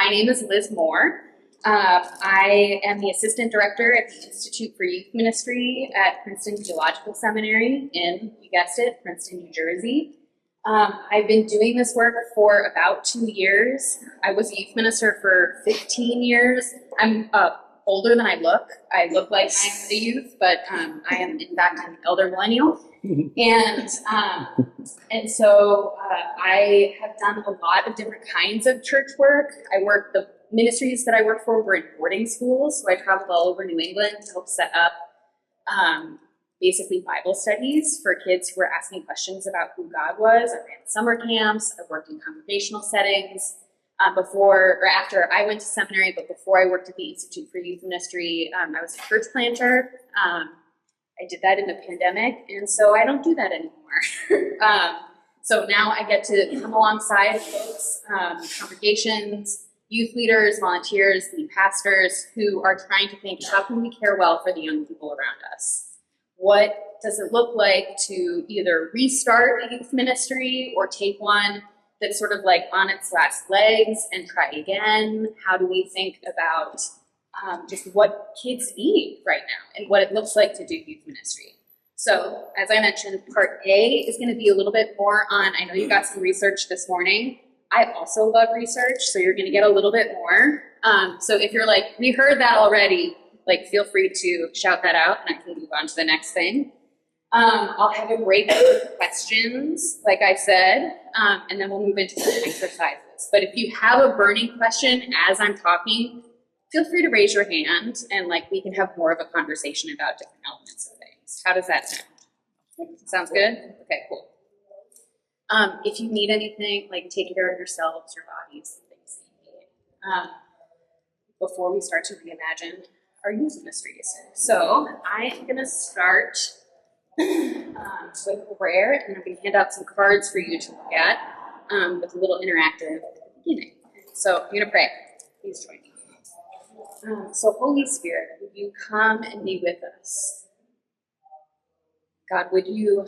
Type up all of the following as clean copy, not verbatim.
My name is Liz Moore. I am the Assistant Director at the Institute for Youth Ministry at Princeton Theological Seminary in, you guessed it, Princeton, New Jersey. I've been doing this work for about 2 years. I was a youth minister for 15 years. I'm older than I look. I look like I'm a youth, but I am in fact an elder millennial. And so I have done a lot of different kinds of church work. The ministries that I worked for were in boarding schools, so I traveled all over New England to help set up basically Bible studies for kids who were asking questions about who God was. I ran summer camps. I worked in congregational settings before or after I went to seminary, but before I worked at the Institute for Youth Ministry, I was a church planter. I did that in the pandemic, and so I don't do that anymore. So now I get to come alongside folks, congregations, youth leaders, volunteers, lead pastors who are trying to think, how can we care well for the young people around us? What does it look like to either restart a youth ministry or take one that's sort of like on its last legs and try again? How do we think about just what kids need right now and what it looks like to do youth ministry? So as I mentioned, part A is going to be a little bit more on, I know you got some research this morning. I also love research, so you're going to get a little bit more. So if you're like, we heard that already, like feel free to shout that out and I can move on to the next thing. I'll have a break for questions, like I said, and then we'll move into some exercises. But if you have a burning question as I'm talking, feel free to raise your hand and like we can have more of a conversation about different elements of things. How does that sound? Sounds good? Okay, cool. If you need anything, like take care of yourselves, your bodies, things that you need. Before we start to reimagine our youth ministries. So I am going to start with prayer, and I'm going to hand out some cards for you to look at with a little interactive at the beginning. So I'm going to pray. Please join me. So Holy Spirit, would you come and be with us? God, would you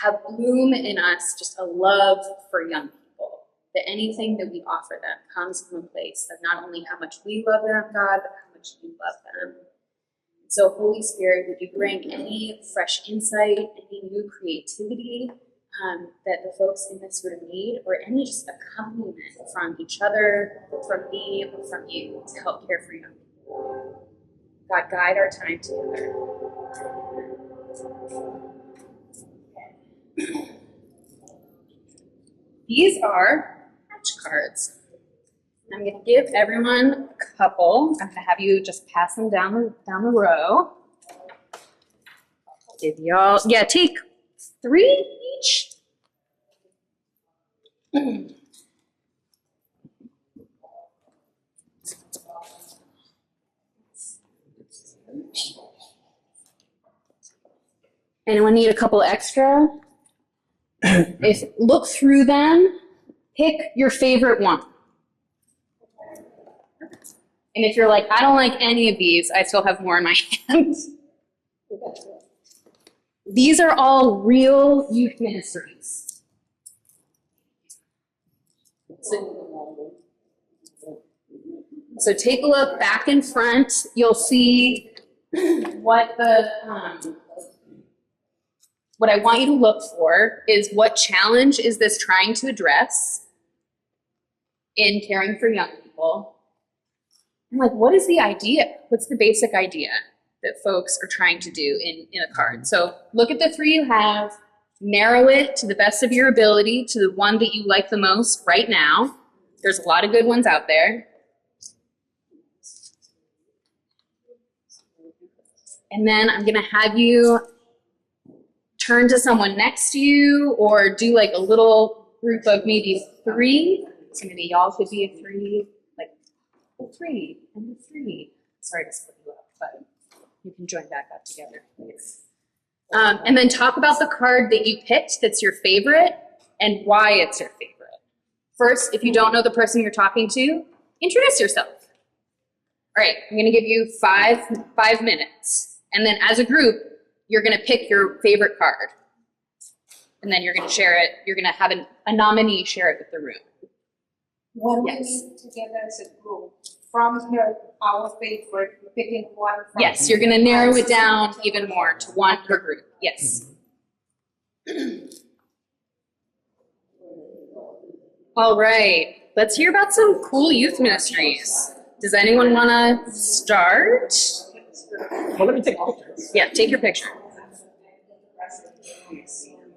have bloom in us just a love for young people, that anything that we offer them comes from a place of not only how much we love them, God, but how much you love them. So Holy Spirit, would you bring any fresh insight, any new creativity that the folks in this room need, or any just accompaniment from each other, from me, or from you to help care for young people. God, guide our time together. These are match cards. I'm going to give everyone a couple. I'm going to have you just pass them down the row. Give y'all, take 3 each. Anyone need a couple extra? Look through them, pick your favorite one. And if you're like, I don't like any of these, I still have more in my hands. These are all real youth ministries. So take a look back in front. You'll see what I want you to look for is what challenge is this trying to address in caring for young people? And like, what is the idea? What's the basic idea that folks are trying to do in a card? So look at the 3 you have, narrow it to the best of your ability to the one that you like the most right now. There's a lot of good ones out there. And then I'm going to have you turn to someone next to you or do like a little group of maybe 3. So maybe y'all could be a 3, like a 3 and a 3. Sorry to split you up, but you can join back up together. And then talk about the card that you picked that's your favorite and why it's your favorite. First, if you don't know the person you're talking to, introduce yourself. All right, I'm going to give you 5 minutes. And then as a group, you're going to pick your favorite card. And then you're going to share it. You're going to have a nominee share it with the room. When we Yes. meet together as a group, from here, our favorite, we're picking one from. Yes, you're gonna narrow it down even more to one per group. Yes. All right, let's hear about some cool youth ministries. Does anyone want to start? Well, let me take pictures. Yeah, take your picture.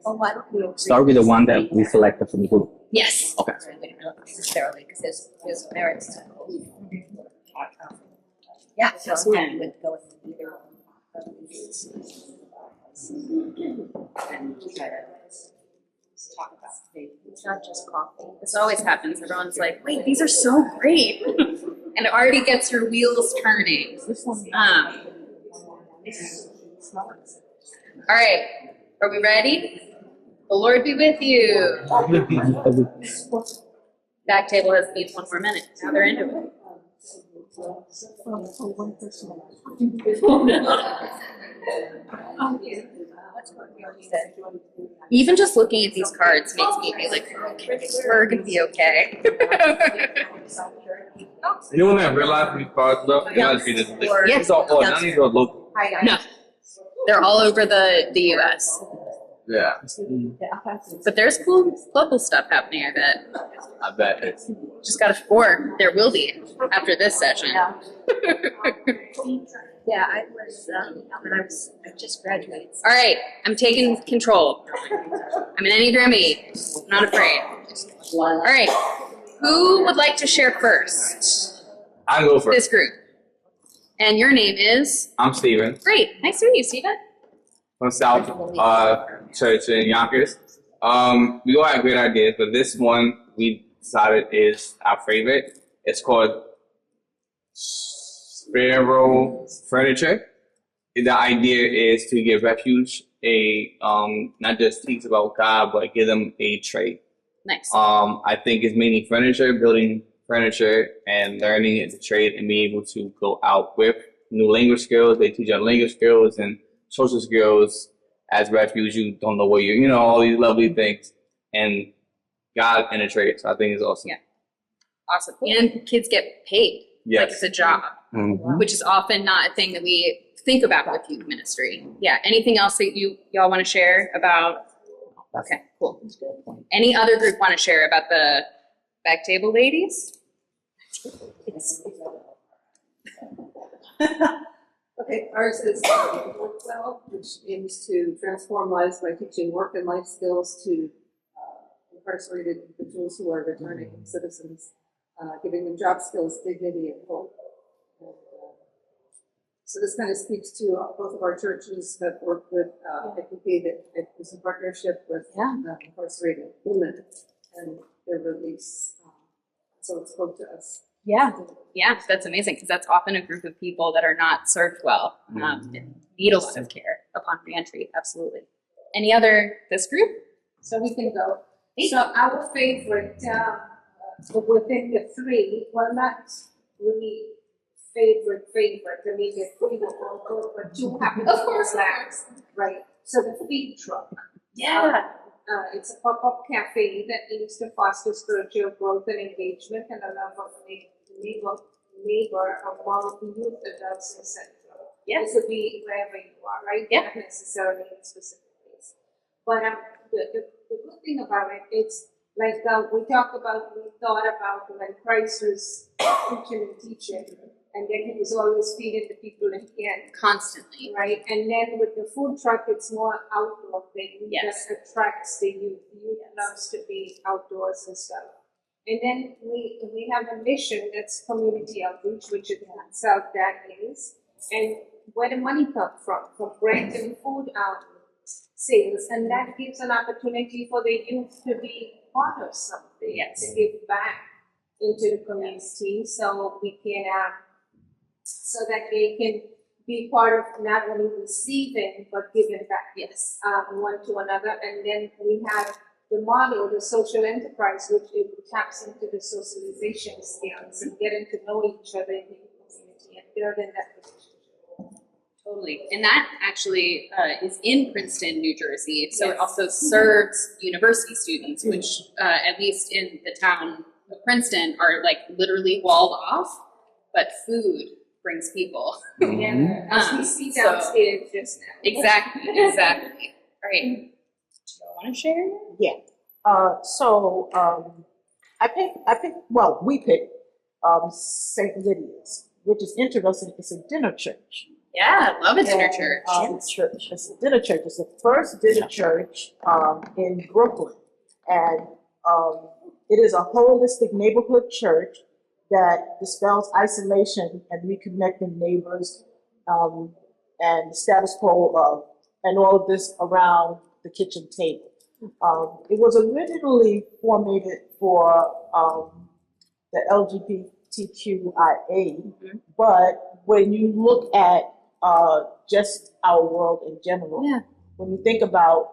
Or why don't we Start with the one that we selected from the group. Yes. Okay. Not necessarily, because there's merits to yeah, so I'm with going either of these. And try to talk about faith. It's not just coffee. This always happens. Everyone's like, wait, these are so great. And it already gets your wheels turning. All right, are we ready? The Lord be with you. Back table has needs one more minute. Now they're into it. Even just looking at these cards makes me be like, okay, we're gonna be okay. Anyone that realized these cards though? Yeah. These are all none of these are local. No, they're all over the U.S. Yeah, But there's cool local stuff happening, I bet. I bet it's Just got to, or there will be after this session. Yeah, I was, I just graduated. All right, I'm taking control. I'm an Enneagram 8. I'm not afraid. All right, who would like to share first? I go first. This group. And your name is? I'm Steven Great. Nice to meet you, Stephen. from South Church in Yonkers. We all have great ideas, but this one we decided is our favorite. It's called Sparrow Furniture. The idea is to give refuge not just teach about God, but give them a trade. Nice. I think it's mainly furniture, building furniture, and learning the trade and being able to go out with new language skills. They teach you language skills and social skills. As refuge, you don't know where all these lovely things. And God in a trade. So I think it's awesome. Yeah. Awesome. And kids get paid. Yes. Like it's a job, Mhm. which is often not a thing that we think about with youth ministry. Yeah. Anything else that y'all want to share about? Okay, cool. Any other group want to share about the back table ladies? Okay, ours is Work Well, which aims to transform lives by teaching work and life skills to incarcerated individuals who are returning citizens, giving them job skills, dignity, and hope. And, so this kind of speaks to both of our churches that work with FPP, that it was in partnership with incarcerated women and their release. So it spoke to us. Yeah. Yeah, that's amazing because that's often a group of people that are not served well and need a lot of care upon reentry. Absolutely. Any other, this group? So we can go. So our favorite, within the three, well, not really favorite. I mean, the three were all good, but two happen to be last, right? So the feed truck. Yeah. It's a pop-up cafe that aims to foster spiritual growth and engagement and a love of neighbor among youth, adults, and central. Yes. It could be wherever you are, right? Yeah. Not necessarily in a specific place. But the good thing about it, it's like we thought about when Christ was preaching and teaching, and then he was always feeding the people in the end. Constantly. Right, and then with the food truck, it's more outdoor thing. Yes. That attracts the youth. Youth loves to be outdoors and stuff. And then we have a mission that's community outreach, which in itself that is. And where the money comes from grant and food sales, and that gives an opportunity for the youth to be part of something, to give back into the community, so we can so that they can be part of not only receiving but giving back. Yes. One to another. And then we have the model, the social enterprise, which it taps into the socialization skills and getting to know each other in the community and building that relationship. Totally. And that actually is in Princeton, New Jersey. So it also serves university students, which at least in the town of Princeton are like literally walled off, but food brings people. Yeah, as we see So- downstairs just now. Exactly. All right. Do you want to share? We picked St. Lydia's, which is interesting. It's a dinner church. Yeah, love a dinner And, church. It's a dinner church. It's the first dinner church in Brooklyn. And it is a holistic neighborhood church that dispels isolation and reconnecting neighbors and the status quo of, and all of this around the kitchen table. It was originally formulated for the LGBTQIA, but when you look at just our world in general, Yeah. when you think about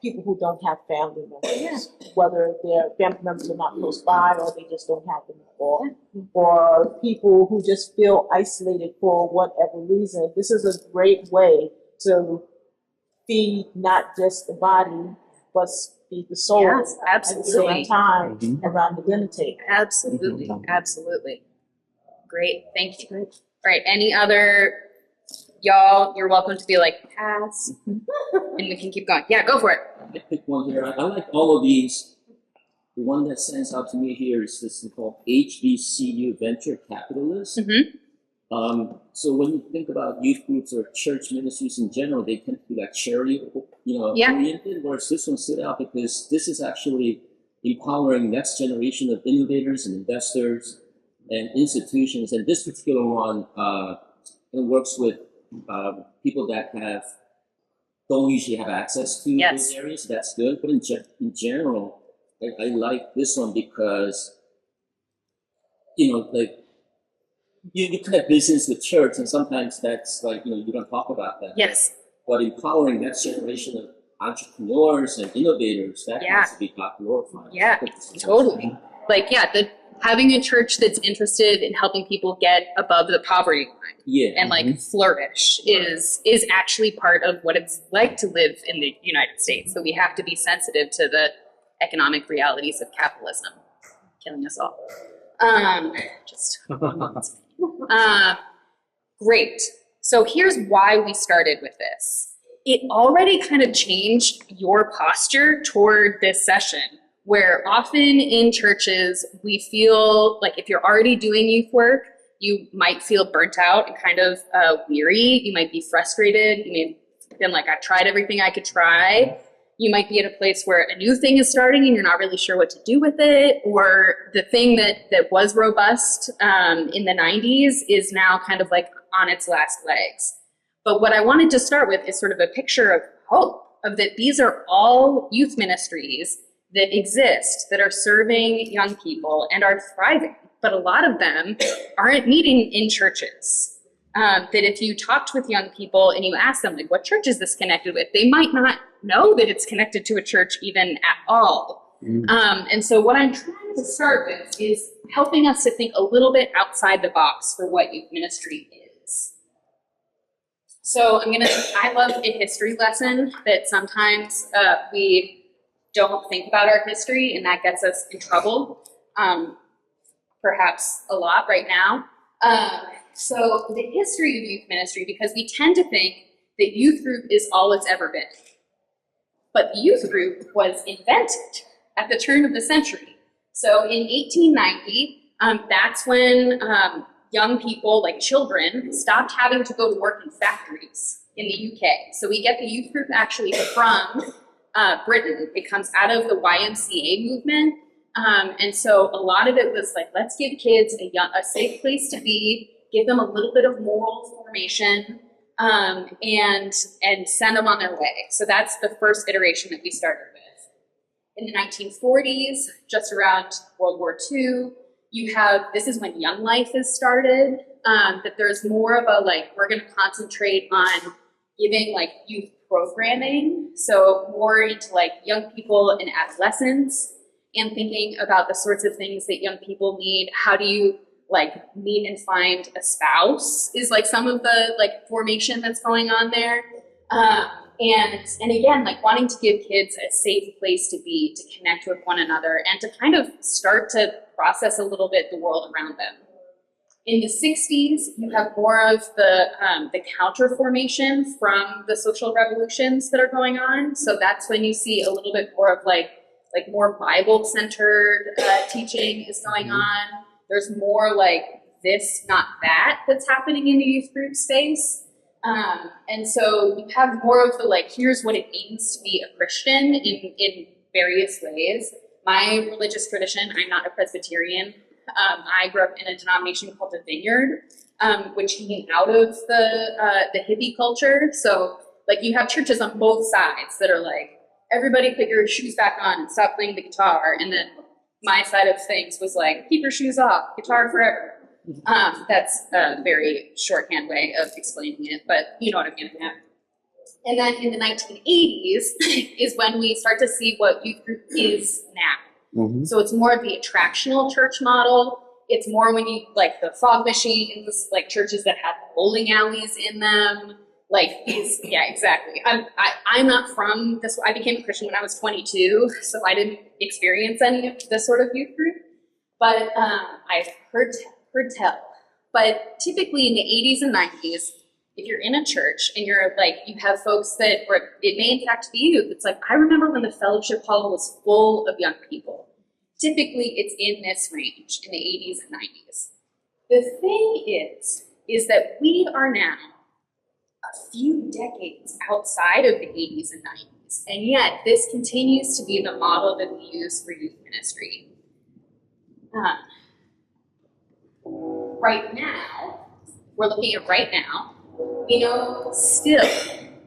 people who don't have family members, whether their family members are not close by or they just don't have them, or people who just feel isolated for whatever reason, this is a great way to feed not just the body, but feed the soul Yes, at the absolutely. same time Mhm. around the dinner table. Absolutely. Mhm. Absolutely. Great. Thank you. All right. Any other, y'all, you're welcome to be like, pass, and we can keep going. Yeah, go for it. I picked one here. I like all of these. The one that stands out to me here is this thing called HBCU Venture Capitalist. Mhm. So when you think about youth groups or church ministries in general, they tend to be like charity, Yeah. oriented. Whereas this one stood out because this is actually empowering next generation of innovators and investors and institutions. And this particular one, it works with people that don't usually have access to Yes. those areas. That's good. But in general, I like this one because, like, you connect business with church, and sometimes that's like, you don't talk about that. Yes. But empowering next generation of entrepreneurs and innovators, that Yeah. has to be glorifying. Yeah, totally. Like, yeah, having a church that's interested in helping people get above the poverty line Yeah. and like flourish is actually part of what it's like to live in the United States. So we have to be sensitive to the economic realities of capitalism killing us all. Just great. So here's why we started with this. It already kind of changed your posture toward this session, where often in churches, we feel like if you're already doing youth work, you might feel burnt out and kind of weary. You might be frustrated. You may have been like, I've tried everything I could try. You might be at a place where a new thing is starting and you're not really sure what to do with it, or the thing that was robust in the 90s is now kind of like on its last legs. But what I wanted to start with is sort of a picture of hope, of that these are all youth ministries that exist, that are serving young people and are thriving. But a lot of them aren't meeting in churches. That if you talked with young people and you asked them, like, what church is this connected with? They might not know that it's connected to a church even at all. And so what I'm trying to start with is helping us to think a little bit outside the box for what youth ministry is. So I love a history lesson that sometimes we don't think about our history, and that gets us in trouble, perhaps a lot right now. So the history of youth ministry, because we tend to think that youth group is all it's ever been. But the youth group was invented at the turn of the century. So in 1890, that's when young people, like children, stopped having to go to work in factories in the UK. So we get the youth group actually from Britain. It comes out of the YMCA movement. And so a lot of it was like, let's give kids a safe place to be, give them a little bit of moral formation, and send them on their way. So that's the first iteration that we started with. In the 1940s, just around World War II, this is when Young Life is started, that there's more of a, like, we're gonna concentrate on giving like youth programming. So more into like young people and adolescents, and thinking about the sorts of things that young people need. How do you like meet and find a spouse is like some of the like formation that's going on there. And again, like wanting to give kids a safe place to be, to connect with one another, and to kind of start to process a little bit the world around them. In the 60s, you have more of the counter formation from the social revolutions that are going on. So that's when you see a little bit more of like more Bible-centered teaching is going on. There's more like this, not that, that's happening in the youth group space. And so you have more of the like, here's what it means to be a Christian in various ways. My religious tradition, I'm not a Presbyterian. I grew up in a denomination called the Vineyard, which came out of the hippie culture. So like you have churches on both sides that are like, everybody put your shoes back on and stop playing the guitar. And then my side of things was like, keep your shoes off, guitar forever. That's a very shorthand way of explaining it, but you know what I'm getting at. And then in the 1980s is when we start to see what youth group is now. Mm-hmm. So it's more of the attractional church model. It's more when you like the fog machines, like churches that have bowling alleys in them. Like these, yeah, exactly. I'm not from this. I became a Christian when I was 22, so I didn't experience any of this sort of youth group. But I've heard tell. But typically in the 80s and 90s, if you're in a church and you're like, you have folks that, or it may in fact be youth, it's like, I remember when the fellowship hall was full of young people. Typically it's in this range in the 80s and 90s. The thing is that we are now a few decades outside of the 80s and 90s, and yet this continues to be the model that we use for youth ministry. Right now, we're looking at right now, we know still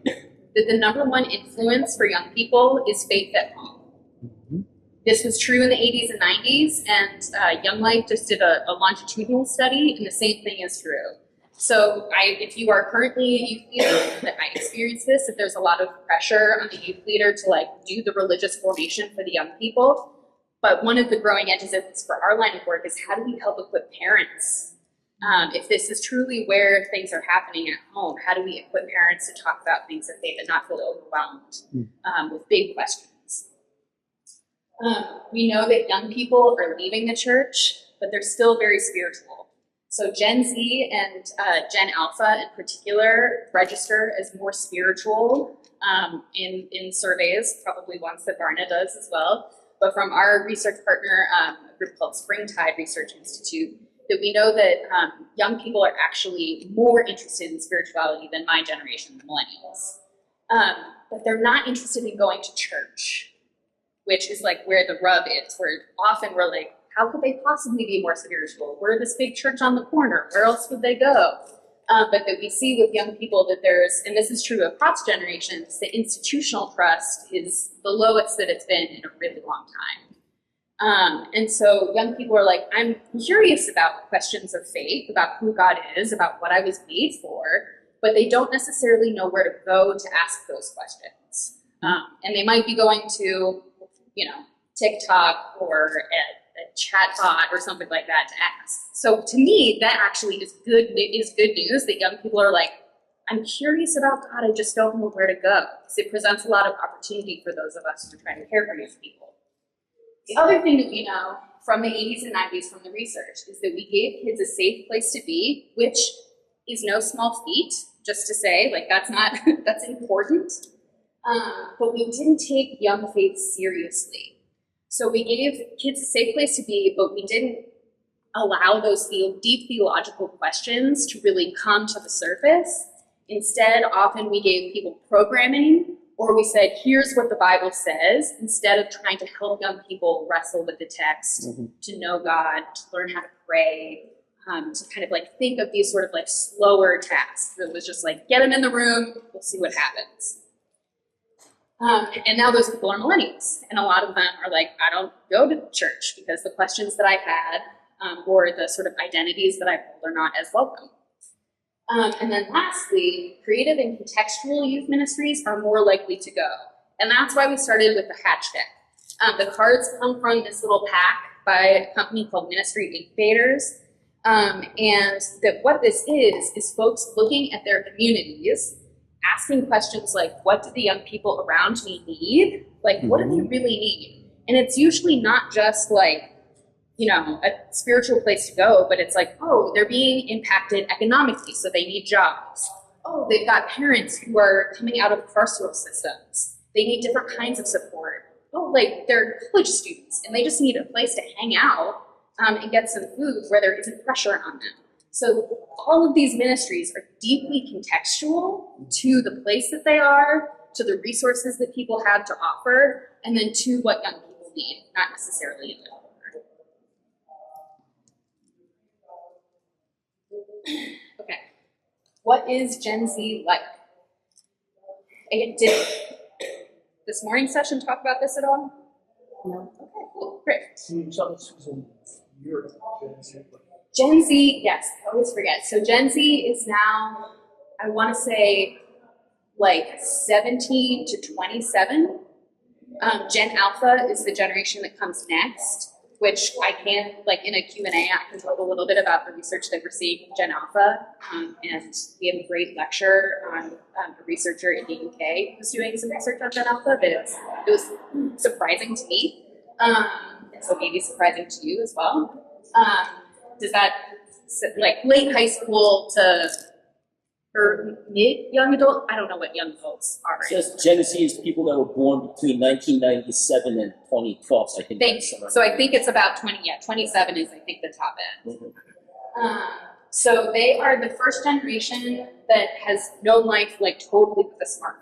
that the number one influence for young people is faith at home. This was true in the 80s and 90s, and Young Life just did a longitudinal study, and the same thing is true. So if you are currently a youth leader, that I experience this, that there's a lot of pressure on the youth leader to like do the religious formation for the young people. But one of the growing edges of this for our line of work is how do we help equip parents? If this is truly where things are happening at home, how do we equip parents to talk about things of faith and not feel overwhelmed with big questions? We know that young people are leaving the church, but they're still very spiritual. So Gen Z and Gen Alpha in particular register as more spiritual in surveys, probably ones that Barna does as well. But from our research partner, a group called Springtide Research Institute, that we know that young people are actually more interested in spirituality than my generation, the millennials. But they're not interested in going to church, which is like where the rub is, where often we're like, how could they possibly be more spiritual? We're this big church on the corner. Where else would they go? But that we see with young people that there's, and this is true across generations, the institutional trust is the lowest that it's been in a really long time. And so young people are like, I'm curious about questions of faith, about who God is, about what I was made for, but they don't necessarily know where to go to ask those questions. And they might be going to, TikTok or a chat bot or something like that to ask. So to me, that actually is good news that young people are like, I'm curious about God, I just don't know where to go. Because it presents a lot of opportunity for those of us who are trying to care for these people. The other thing that we know from the 80s and 90s from the research is that we gave kids a safe place to be, which is no small feat, just to say, like that's important. But we didn't take young faith seriously. So we gave kids a safe place to be, but we didn't allow those deep theological questions to really come to the surface. Instead, often we gave people programming, or we said, here's what the Bible says, instead of trying to help young people wrestle with the text, to know God, to learn how to pray, to kind of like think of these sort of like slower tasks. It was just like, get them in the room, we'll see what happens. And now those people are millennials, and a lot of them are like, I don't go to church because the questions that I had or the sort of identities that I hold are not as welcome. And then lastly, creative and contextual youth ministries are more likely to go. And that's why we started with the Hatch Deck. The cards come from this little pack by a company called Ministry Incubators. And that what this is folks looking at their communities, asking questions like, what do the young people around me need? Like, what do they really need? And it's usually not just like, you know, a spiritual place to go, but it's like, oh, they're being impacted economically, so they need jobs. Oh, they've got parents who are coming out of carceral systems. They need different kinds of support. Oh, like they're college students and they just need a place to hang out and get some food where there isn't pressure on them. So all of these ministries are deeply contextual to the place that they are, to the resources that people have to offer, and then to what young people need, not necessarily in the order. Okay, what is Gen Z like? Did this morning session talk about this at all? No. Okay, cool, great. Gen Z, yes, I always forget. So Gen Z is now, I want to say, like 17 to 27. Gen Alpha is the generation that comes next, which I can, like in a Q&A, I can talk a little bit about the research that we're seeing in Gen Alpha. And we have a great lecture on a researcher in the UK who's doing some research on Gen Alpha, but it was surprising to me. And so maybe surprising to you as well. Does that, like late high school to, or mid young adult? I don't know what young adults are. It says Gen Z is people that were born between 1997 and 2012. So I think So I think it's about 27 is I think the top end. Mhm. So they are the first generation that has known life like totally with a smartphone.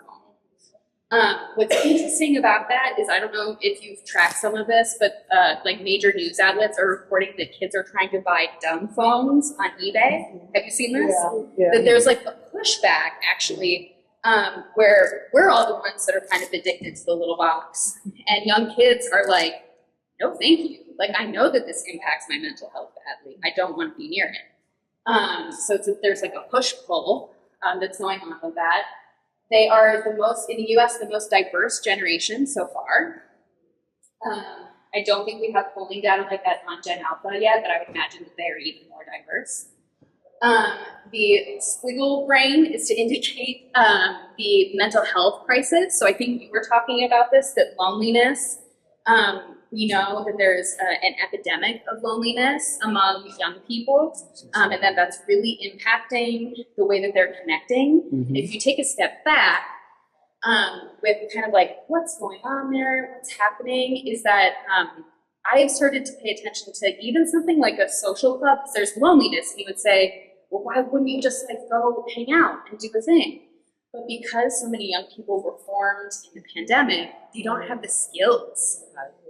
What's interesting about that is, I don't know if you've tracked some of this, but like major news outlets are reporting that kids are trying to buy dumb phones on eBay. Have you seen this? Yeah. That there's like a pushback actually, where we're all the ones that are kind of addicted to the little box. And young kids are like, no, thank you. Like, I know that this impacts my mental health badly. I don't want to be near it. So there's like a push-pull that's going on with that. They are the most, in the US, the most diverse generation so far. I don't think we have polling data like that on Gen Alpha yet, but I would imagine that they are even more diverse. The squiggle brain is to indicate the mental health crisis. So I think you were talking about this, that loneliness, we know that there's an epidemic of loneliness among young people, and that that's really impacting the way that they're connecting. Mhm. If you take a step back, with kind of like what's going on there, what's happening, is that I've started to pay attention to even something like a social club, because there's loneliness, and you would say, well, why wouldn't you just like go hang out and do a thing? But because so many young people were formed in the pandemic, they don't have the skills.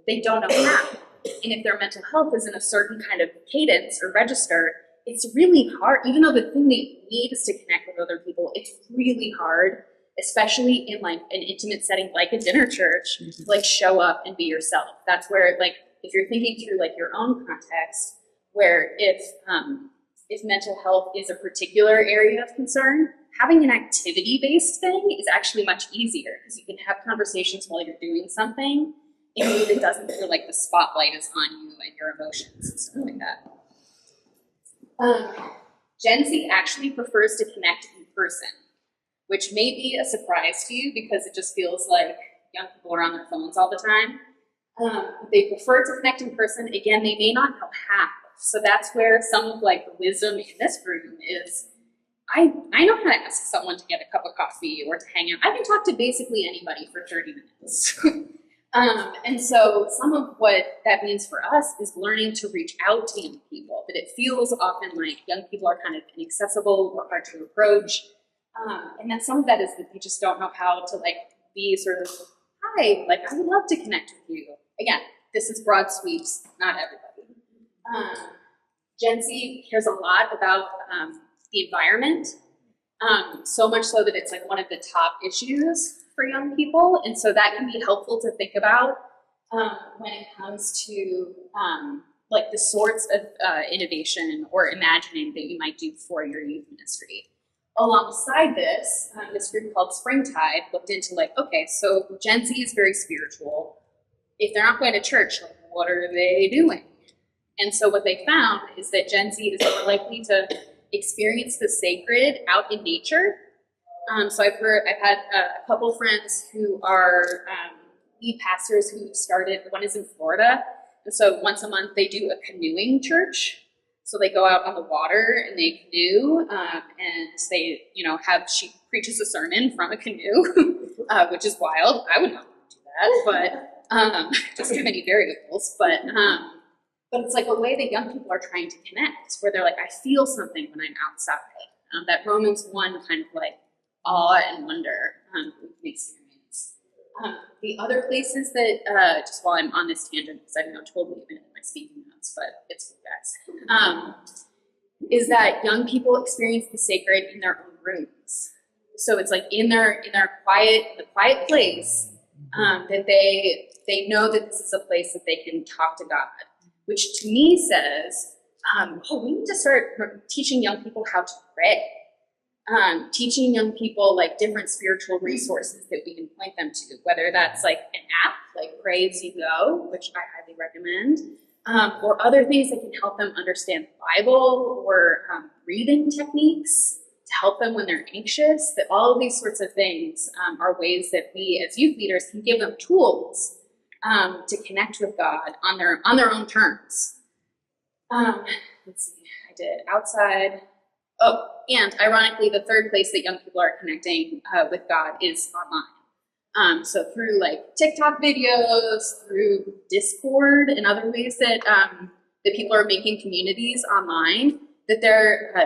They don't know how. And if their mental health is in a certain kind of cadence or register, it's really hard. Even though the thing they need is to connect with other people, it's really hard, especially in like an intimate setting like a dinner church, to like show up and be yourself. That's where, like, if you're thinking through like your own context, where if mental health is a particular area of concern, having an activity-based thing is actually much easier, because you can have conversations while you're doing something in a way that doesn't feel like the spotlight is on you and your emotions and stuff like that. Gen Z actually prefers to connect in person, which may be a surprise to you because it just feels like young people are on their phones all the time. They prefer to connect in person. Again, they may not know how. So that's where some of like the wisdom in this room is, I know how to ask someone to get a cup of coffee or to hang out. I can talk to basically anybody for 30 minutes. And so some of what that means for us is learning to reach out to young people, that it feels often like young people are kind of inaccessible or hard to approach. And then some of that is that they just don't know how to like be sort of, hi, like I would love to connect with you. Again, this is broad sweeps, not everybody. Gen Z cares a lot about the environment, so much so that it's like one of the top issues for young people, and so that can be helpful to think about when it comes to like the sorts of innovation or imagining that you might do for your youth ministry. Alongside this, this group called Springtide looked into like, okay, so Gen Z is very spiritual. If they're not going to church, like, what are they doing? And so what they found is that Gen Z is more likely to experience the sacred out in nature So I've had a couple friends who are lead pastors who started, one is in Florida. And so once a month they do a canoeing church. So they go out on the water and they canoe, and they, she preaches a sermon from a canoe, which is wild. I would not want to do that, but doesn't have any variables. But it's like a way that young people are trying to connect, where they're like, I feel something when I'm outside. That Romans 1 kind of like awe and wonder we can experience. The other places that, just while I'm on this tangent, because I know totally been in my speaking notes, but it's for you guys, is that young people experience the sacred in their own rooms. So it's like in their quiet place, that they know that this is a place that they can talk to God, which to me says, we need to start teaching young people how to pray. Teaching young people like different spiritual resources that we can point them to, whether that's like an app like Pray As You Go, which I highly recommend, or other things that can help them understand the Bible, or breathing techniques to help them when they're anxious. That all of these sorts of things are ways that we as youth leaders can give them tools to connect with God on their own terms. Let's see, I did outside. Oh, and ironically, the third place that young people are connecting with God is online. So through like TikTok videos, through Discord, and other ways that that people are making communities online. That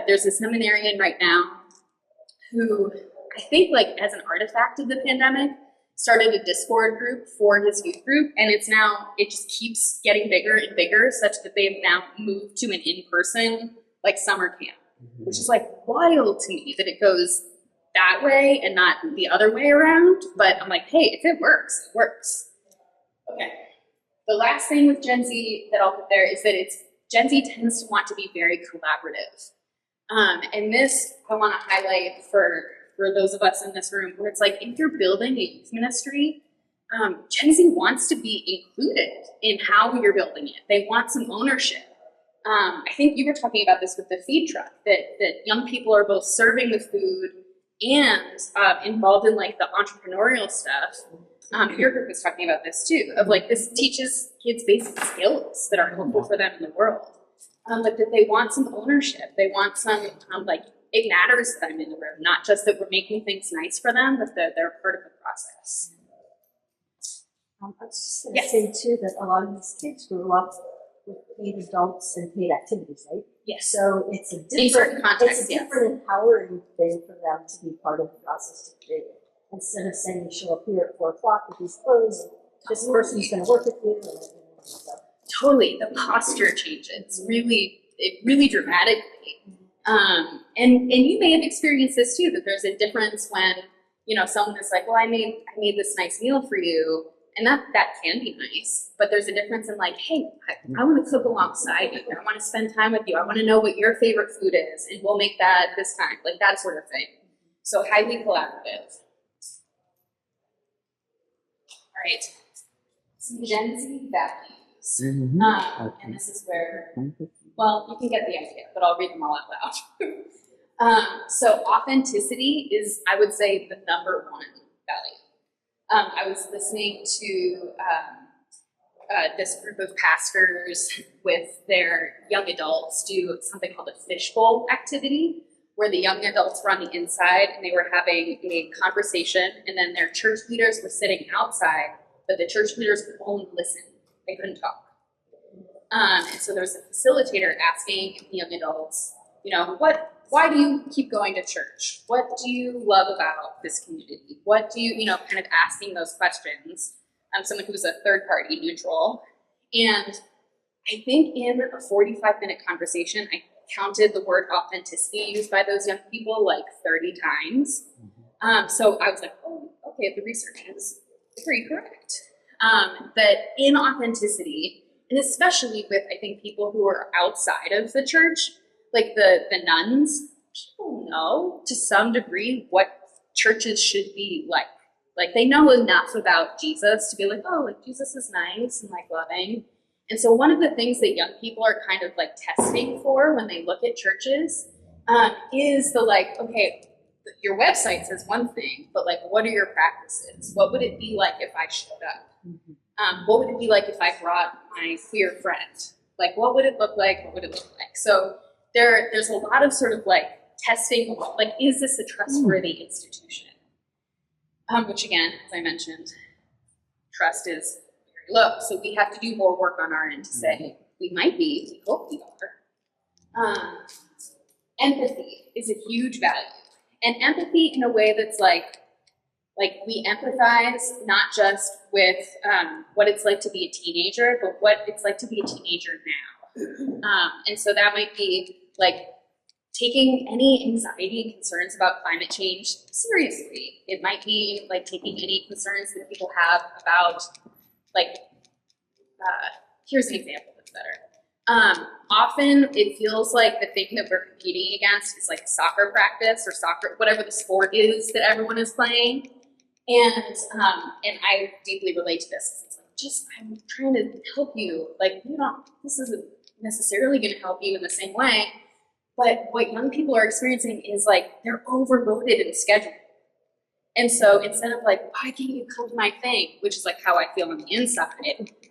there's a seminarian right now who I think like as an artifact of the pandemic started a Discord group for his youth group, and it just keeps getting bigger and bigger, such that they've now moved to an in-person like summer camp, which is like wild to me that it goes that way and not the other way around. But I'm like, hey, if it works, it works. Okay. The last thing with Gen Z that I'll put there is that Gen Z tends to want to be very collaborative. And this I want to highlight for those of us in this room, where it's like, if you're building a youth ministry, Gen Z wants to be included in how you're building it. They want some ownership. I think you were talking about this with the feed truck, that young people are both serving the food and involved in like the entrepreneurial stuff. Your group was talking about this too, of like this teaches kids basic skills that are helpful for them in the world. But that they want some ownership. They want some like it matters to them in the room, not just that we're making things nice for them, but that they're part of the process. I was just going to say too that a lot of these kids grew up with paid adults and paid activities, right? Yes. So it's a In certain different, contexts, it's a different empowering thing for them to be part of the process to create it. Instead of saying you show up here at 4 o'clock with these clothes, and this person's going to work with you. And so. Totally, the posture changes really dramatically. And you may have experienced this too, that there's a difference when, someone is like, well, I made this nice meal for you. And that can be nice, but there's a difference in like, hey, I want to cook alongside you. I want to spend time with you. I want to know what your favorite food is, and we'll make that this time, like that sort of thing. So highly collaborative. All right, some Gen Z values. And this is where, well, you can get the idea, but I'll read them all out loud. So authenticity is, I would say, the number one value. I was listening to this group of pastors with their young adults do something called a fishbowl activity, where the young adults were on the inside and they were having a conversation, and then their church leaders were sitting outside, but the church leaders could only listen. They couldn't talk. And so there was a facilitator asking the young adults, why do you keep going to church? What do you love about this community? What do you, kind of asking those questions. Someone who was a third party neutral. And I think in a 45-minute conversation, I counted the word authenticity used by those young people like 30 times. So I was like, oh, okay, the research is very correct. That in authenticity, and especially with, I think, people who are outside of the church, like the nuns, people know to some degree what churches should be like. Like they know enough about Jesus to be like, oh, like Jesus is nice and like loving. And so one of the things that young people are kind of like testing for when they look at churches is the like, okay, your website says one thing, but like, what are your practices? What would it be like if I showed up? What would it be like if I brought my queer friend? Like, what would it look like? What would it look like? So there's a lot of sort of like testing, like, is this a trustworthy institution? Which again, as I mentioned, trust is very low. So we have to do more work on our end to say, we might be, we hope we are. Empathy is a huge value. And empathy in a way that's like we empathize not just with what it's like to be a teenager, but what it's like to be a teenager now. And so that might be like taking any anxiety and concerns about climate change seriously. It might be like taking any concerns that people have about, like, here's an example that's better. Often it feels like the thing that we're competing against is like soccer practice or soccer, whatever the sport is that everyone is playing. And I deeply relate to this. It's like, I'm trying to help you. Like, this isn't necessarily going to help you in the same way. But what young people are experiencing is like, they're overloaded in schedule. And so instead of like, why can't you come to my thing? Which is like how I feel on the inside.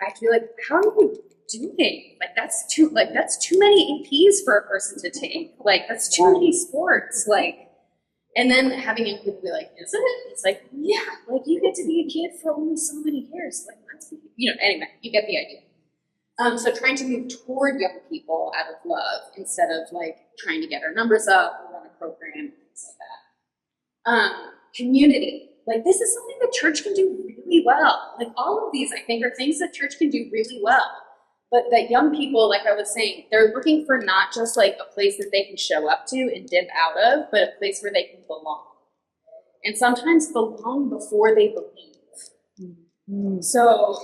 I feel like, how are you doing? Like, that's too many APs for a person to take. Like, that's too many sports. Like, and then having people be like, is it? It's like, yeah, like you get to be a kid for only so many years. Like, anyway, you get the idea. So trying to move toward young people out of love instead of like trying to get our numbers up or run a program, things like that. Community. Like, this is something that church can do really well. Like, all of these, I think, are things that church can do really well. But that young people, like I was saying, they're looking for not just like a place that they can show up to and dip out of, but a place where they can belong. And sometimes belong before they believe. So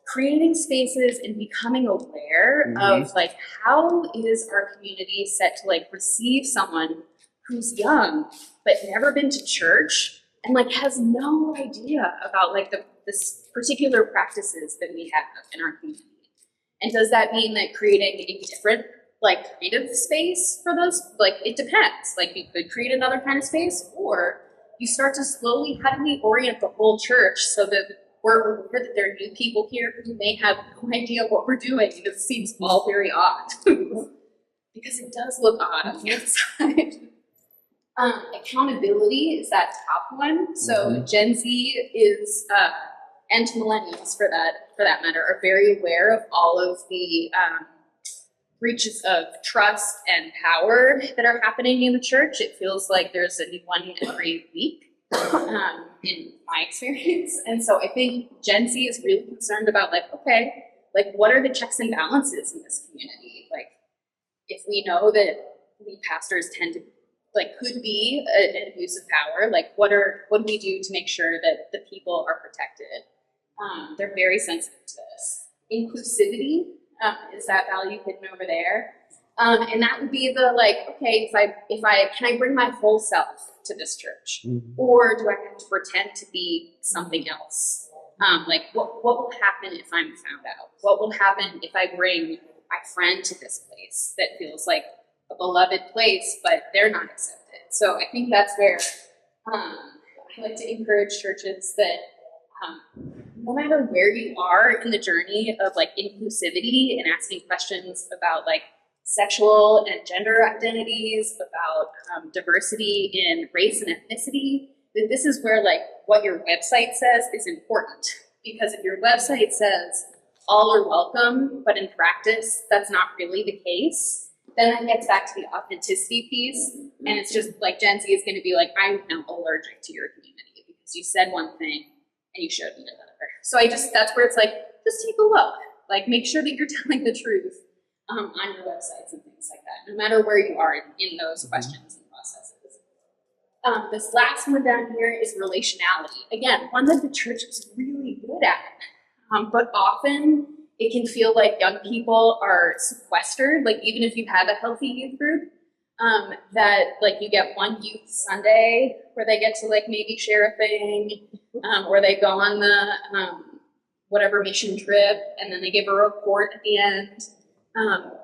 creating spaces and becoming aware of like, how is our community set to like receive someone who's young but never been to church and like has no idea about like the particular practices that we have in our community. And does that mean that creating a different like kind of space for those? Like, it depends. Like, you could create another kind of space, or you start to slowly, how do we orient the whole church so that we're aware that there are new people here who may have no idea what we're doing, and it seems all very odd. Because it does look odd on the outside. Accountability is that top one. So Gen Z is, and millennials for that matter, are very aware of all of the breaches of trust and power that are happening in the church. It feels like there's a new one every week in my experience. And so I think Gen Z is really concerned about like, okay, like, what are the checks and balances in this community? Like, if we know that lead pastors tend to could be an abuse of power, like what do we do to make sure that the people are protected? They're very sensitive to this. Inclusivity is that value hidden over there, and that would be the like, okay, if I can I bring my whole self to this church, or do I have to pretend to be something else? Like, what will happen if I'm found out? What will happen if I bring my friend to this place that feels like a beloved place, but they're not accepted? So I think that's where I like to encourage churches that no matter where you are in the journey of like inclusivity and asking questions about like sexual and gender identities, about diversity in race and ethnicity, that this is where like what your website says is important. Because if your website says all are welcome, but in practice that's not really the case, then that gets back to the authenticity piece, and it's just like Gen Z is going to be like, I'm now allergic to your community because you said one thing and you showed me another. So that's where it's like, just take a look, like make sure that you're telling the truth on your websites and things like that, no matter where you are in those questions and processes. This last one down here is relationality. Again, one that the church is really good at, but often it can feel like young people are sequestered, like even if you have a healthy youth group, that like you get one youth Sunday where they get to like maybe share a thing, or they go on the whatever mission trip and then they give a report at the end.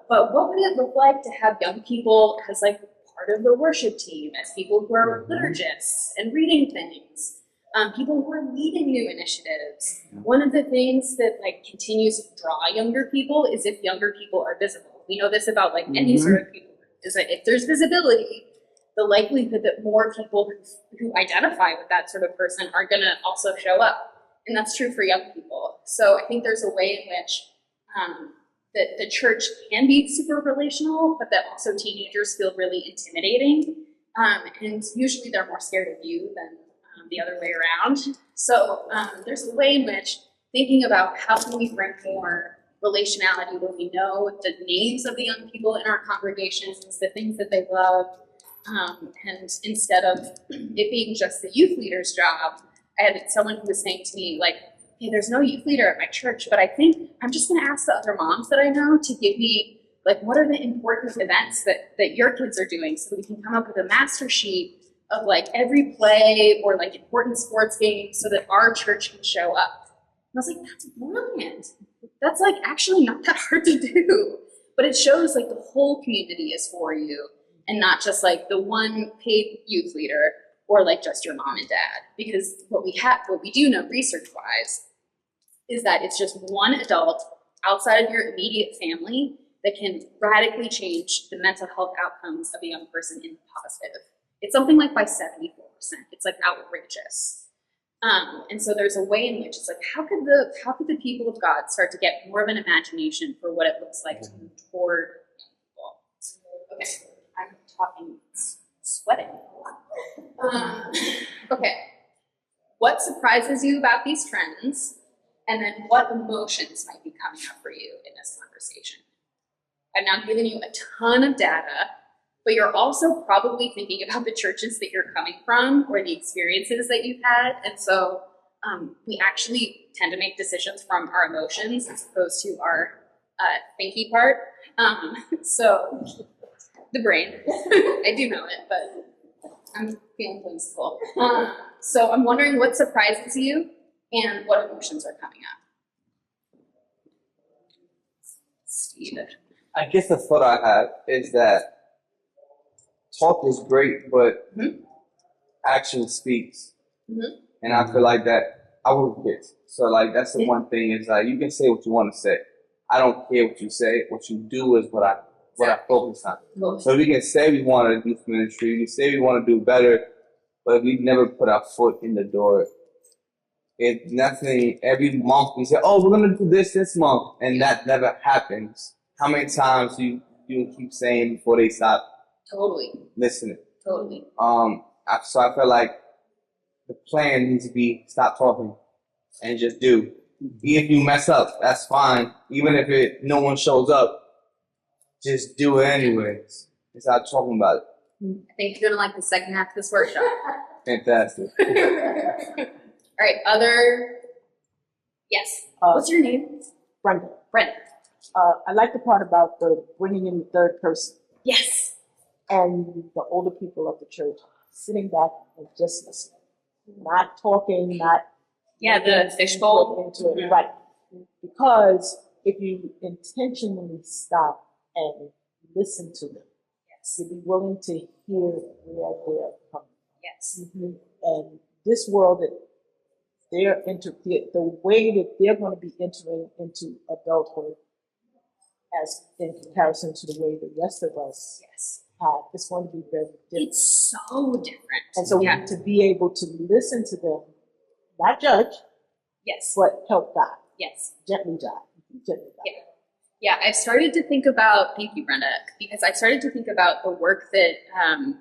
But what would it look like to have young people as like part part of the worship team, as people who are liturgists and reading things, people who are leading new initiatives. One of the things that like continues to draw younger people is if younger people are visible. We know this about like any sort of people, is that if there's visibility, the likelihood that more people who identify with that sort of person are going to also show up. And that's true for young people. So I think there's a way in which that the church can be super relational, but that also teenagers feel really intimidating. And usually they're more scared of you than the other way around. So there's a way in which thinking about how can we bring more relationality where we know the names of the young people in our congregations, the things that they love, and instead of it being just the youth leader's job, I had someone who was saying to me, like, hey, there's no youth leader at my church, but I think I'm just going to ask the other moms that I know to give me, like, what are the important events that your kids are doing so that we can come up with a master sheet of, like, every play or, like, important sports games so that our church can show up. And I was like, that's brilliant. That's, like, actually not that hard to do. But it shows, like, the whole community is for you and not just, like, the one paid youth leader or, like, just your mom and dad. Because what we do know research-wise is that it's just one adult outside of your immediate family that can radically change the mental health outcomes of a young person in the positive. It's something like by 74%. It's like outrageous. And so there's a way in which it's like, how could the people of God start to get more of an imagination for what it looks like to move toward young people? Okay, I'm talking, sweating a lot. Okay, what surprises you about these trends? And then what emotions might be coming up for you in this conversation? I've now given you a ton of data, but you're also probably thinking about the churches that you're coming from or the experiences that you've had. And so we actually tend to make decisions from our emotions as opposed to our thinky part. So the brain, I do know it, but I'm feeling whimsical. So I'm wondering what surprises you and what emotions are coming up. Steve. I guess the thought I have is that talk is great, but action speaks. And I feel like that I work with kids. So like that's the one thing is like you can say what you want to say. I don't care what you say. What you do is what I focus on. So we can say we want to do ministry, we can say we want to do better, but if we never put our foot in the door, it's nothing. Every month we say, oh, we're gonna do this month, and that never happens. How many times do you keep saying before they stop listening? Totally. So I feel like the plan needs to be stop talking and just do. If you mess up, that's fine. Even if no one shows up, just do it anyways. Stop talking about it. I think you're gonna like the second half of this workshop. Fantastic. All right, yes. What's your name? Brenda. Brenda. I like the part about the bringing in the third person Yes. and the older people of the church sitting back and just listening, not talking, not The fishbowl. into it, right? Because if you intentionally stop and listen to them, Yes. you'll be willing to hear where they're coming Yes. from. And this world that the way that they're going to be entering into adulthood, as in comparison to the way the rest of us Yes. have, it's going to be very different. It's so different. And so we need to be able to listen to them, not judge, Yes. but help guide, Yes. gently guide. Yeah, I've started to think about, thank you, Brenda, because I've started to think about the work that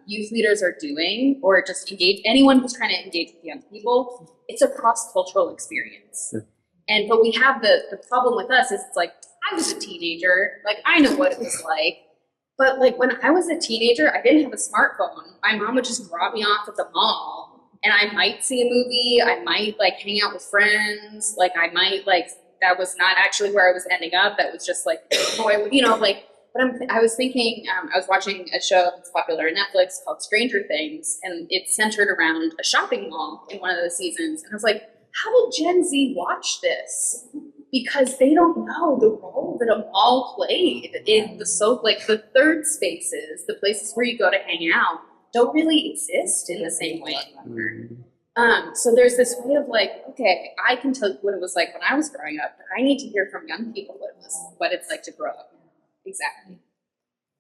youth leaders are doing, or just anyone who's trying to engage with young people. It's a cross-cultural experience. But we have the problem with us is it's like, I was a teenager, like I know what it was like. But like when I was a teenager, I didn't have a smartphone. My mom would just drop me off at the mall and I might see a movie, I might like hang out with friends, like I might like, that was not actually where I was ending up. That was just like, I was thinking, I was watching a show that's popular on Netflix called Stranger Things, and it's centered around a shopping mall in one of the seasons. And I was like, how did Gen Z watch this? because they don't know the role that a mall played in the third spaces, the places where you go to hang out, don't really exist in the same way anymore. So there's this way of like, okay, I can tell you what it was like when I was growing up, but I need to hear from young people what it's like to grow up. Exactly.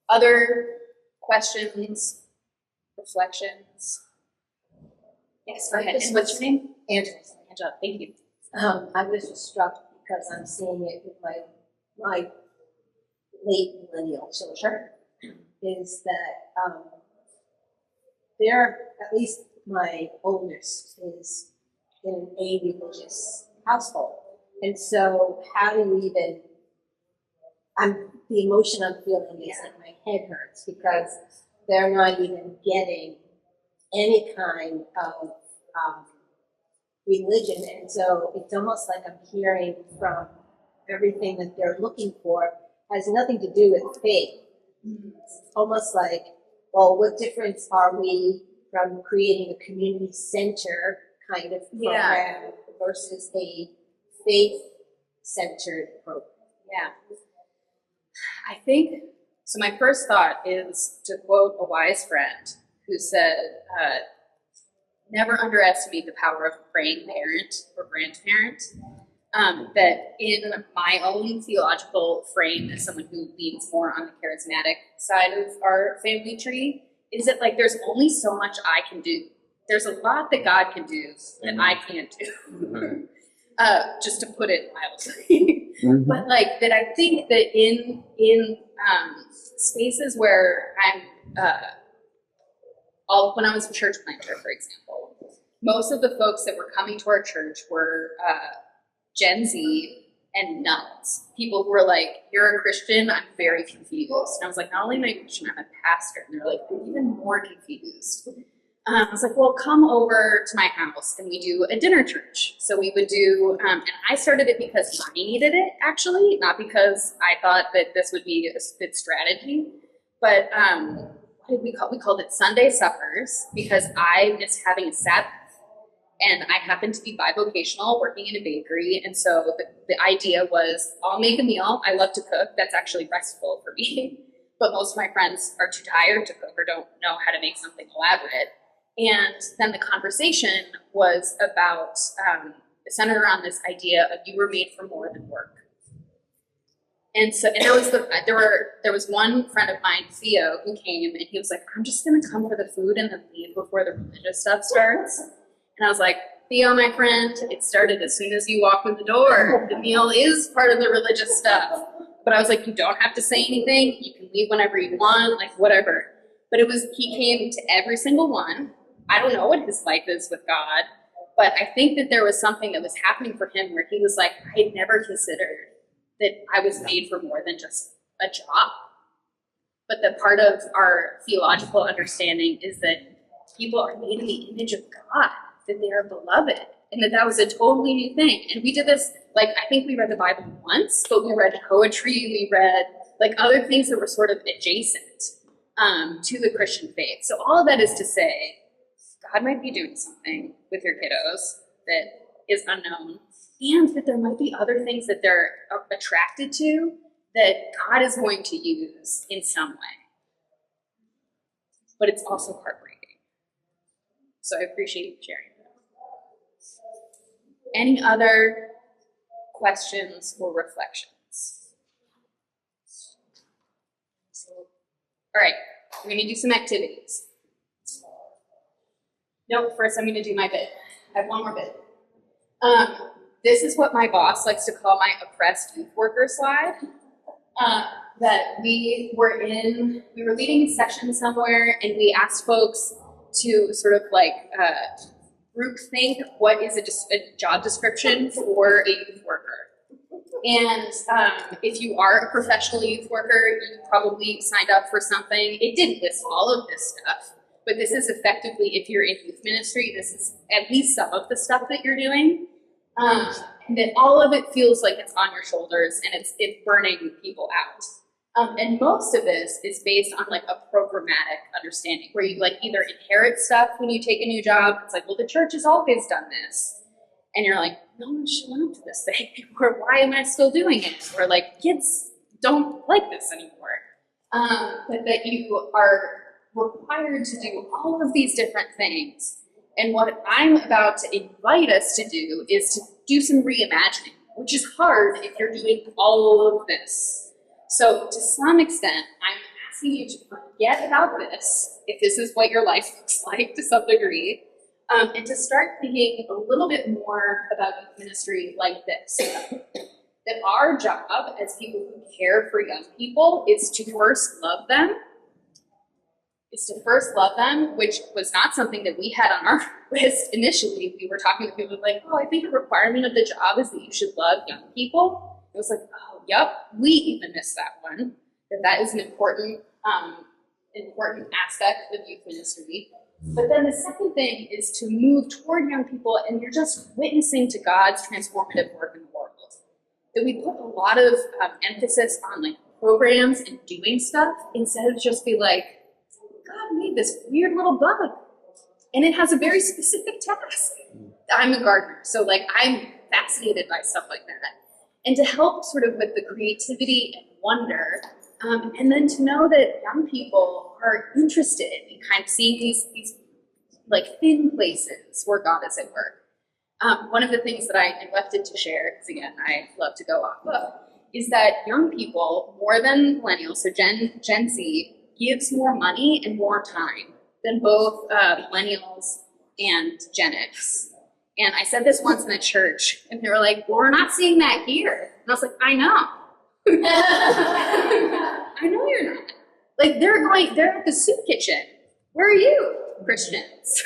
Other questions, reflections? Yes, go ahead. And what's your name? Angela. Angela, thank you. I was just struck because I'm seeing it with my late millennial children, is that they're, at least my oldest, is in a religious household. And so how do you even, the emotion I'm feeling is that my head hurts because they're not even getting any kind of religion. And so it's almost like I'm hearing from everything that they're looking for has nothing to do with faith. It's almost like, well, what difference are we from creating a community center kind of program versus a faith-centered program? Yeah. I think, so my first thought is to quote a wise friend who said, never underestimate the power of a praying parent or grandparent. That in my own theological frame, as someone who leans more on the charismatic side of our family tree, is that like there's only so much I can do. There's a lot that God can do that I can't do. Just to put it mildly. But like that I think that in spaces where I'm when I was a church planter, for example, most of the folks that were coming to our church were Gen Z and nuns. People who were like, "You're a Christian? I'm very confused." And I was like, "Not only am I a Christian, I'm a pastor." And they're like, "I'm even more confused." I was like, "Well, come over to my house and we do a dinner church." So we would do, and I started it because I needed it, actually, not because I thought that this would be a good strategy. But what did we call? We called it Sunday suppers because I missed having a Sabbath. And I happened to be bivocational, working in a bakery. And so the idea was, I'll make a meal. I love to cook. That's actually restful for me. But most of my friends are too tired to cook or don't know how to make something elaborate. And then the conversation was about, centered around this idea of you were made for more than work. And so, and there was one friend of mine, Theo, who came and he was like, "I'm just gonna come for the food and then leave before the religious stuff starts." And I was like, "Theo, my friend, it started as soon as you walk in the door. The meal is part of the religious stuff." But I was like, "You don't have to say anything. You can leave whenever you want, like whatever." But he came to every single one. I don't know what his life is with God, but I think that there was something that was happening for him where he was like, I had never considered that I was made for more than just a job. But the part of our theological understanding is that people are made in the image of God, that they are beloved, and that was a totally new thing. And we did this, like, I think we read the Bible once, but we read poetry, we read like other things that were sort of adjacent to the Christian faith. So all of that is to say, God might be doing something with your kiddos that is unknown, and that there might be other things that they're attracted to that God is going to use in some way. But it's also heartbreaking. So I appreciate you sharing that. Any other questions or reflections? All right, we're going to do some activities. No, first I'm going to do my bit. I have one more bit. This is what my boss likes to call my oppressed youth worker slide. That we were leading a session somewhere, and we asked folks to sort of like group think what is a job description for a youth worker. And if you are a professional youth worker, you probably signed up for something. It didn't list all of this stuff. But this is effectively, if you're in youth ministry, this is at least some of the stuff that you're doing. And that all of it feels like it's on your shoulders and it's burning people out. And most of this is based on like a programmatic understanding where you like either inherit stuff when you take a new job. It's like, well, the church has always done this. and you're like, no one showing up to this thing, or why am I still doing it? Or like, kids don't like this anymore. But that you are required to do all of these different things. And what I'm about to invite us to do is to do some reimagining, which is hard if you're doing all of this. So to some extent, I'm asking you to forget about this, if this is what your life looks like to some degree, and to start thinking a little bit more about youth ministry like this. That our job as people who care for young people is to first love them. Which was not something that we had on our list initially. We were talking to people like, oh, I think a requirement of the job is that you should love young people. It was like, oh, yep, we even missed that one. That is an important aspect of youth ministry. But then the second thing is to move toward young people, and you're just witnessing to God's transformative work in the world. That we put a lot of emphasis on like programs and doing stuff instead of just be like, God made this weird little bug, and it has a very specific task. I'm a gardener, so like I'm fascinated by stuff like that. And to help sort of with the creativity and wonder, and then to know that young people are interested in kind of seeing these like thin places where God is at work. One of the things that I neglected to share, because again, I love to go off of, is that young people, more than millennials, so Gen Z, gives more money and more time than both millennials and Gen X. And I said this once in a church, and they were like, well, we're not seeing that here. And I was like, I know. I know you're not. Like, they're at the soup kitchen. Where are you, Christians?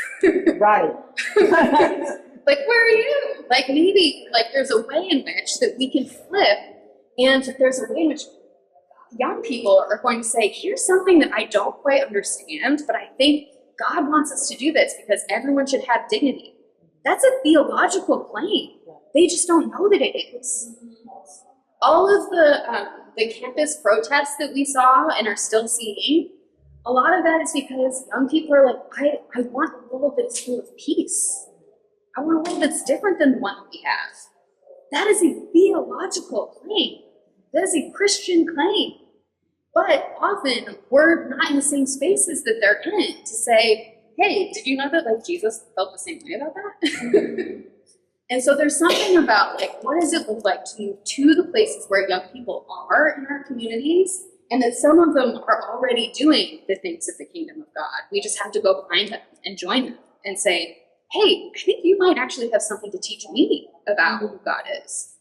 Right. Like, where are you? Like, maybe, like, there's a way in which that we can flip, and there's a way in which young people are going to say, here's something that I don't quite understand, but I think God wants us to do this because everyone should have dignity. That's a theological claim. They just don't know that it is. All of the campus protests that we saw and are still seeing, a lot of that is because young people are like, I want a world that's full of peace. I want a world that's different than the one that we have. That is a theological claim. That is a Christian claim. But often we're not in the same spaces that they're in to say, hey, did you know that like Jesus felt the same way about that? And so there's something about like, what does it look like to move to the places where young people are in our communities, and that some of them are already doing the things of the kingdom of God. We just have to go find them and join them and say, hey, I think you might actually have something to teach me about who God is.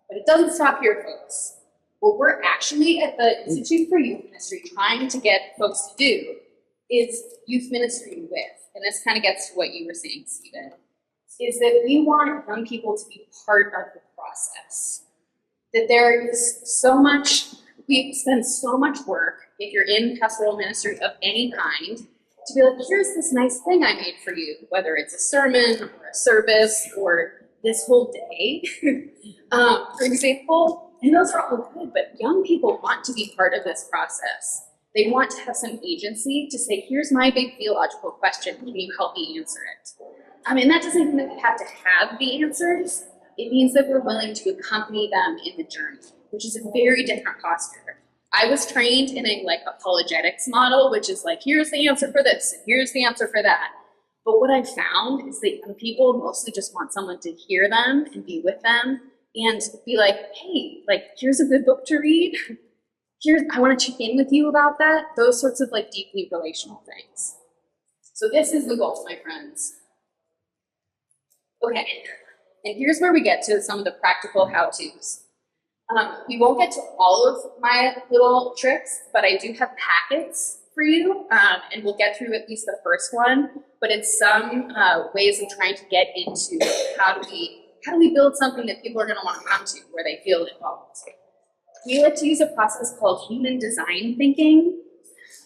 But it doesn't stop here, folks. What we're actually at the Institute for Youth Ministry trying to get folks to do is youth ministry with, and this kind of gets to what you were saying, Stephen, is that we want young people to be part of the process. That there is so much, we spend so much work, if you're in pastoral ministry of any kind, to be like, here's this nice thing I made for you, whether it's a sermon or a service or this whole day, for example. And those are all good, but young people want to be part of this process. They want to have some agency to say, here's my big theological question, can you help me answer it? And that doesn't mean that we have to have the answers. It means that we're willing to accompany them in the journey, which is a very different posture. I was trained in a like apologetics model, which is like, here's the answer for this, and here's the answer for that. But what I've found is that young people mostly just want someone to hear them and be with them and be like, hey, like, here's a good book to read. I want to check in with you about that. Those sorts of like deeply relational things. So this is the goal, my friends. Okay, and here's where we get to some of the practical how-tos. We won't get to all of my little tricks, but I do have packets for you, and we'll get through at least the first one, but it's some ways of trying to get into how do we build something that people are going to want to come to, where they feel involved. We like to use a process called human design thinking,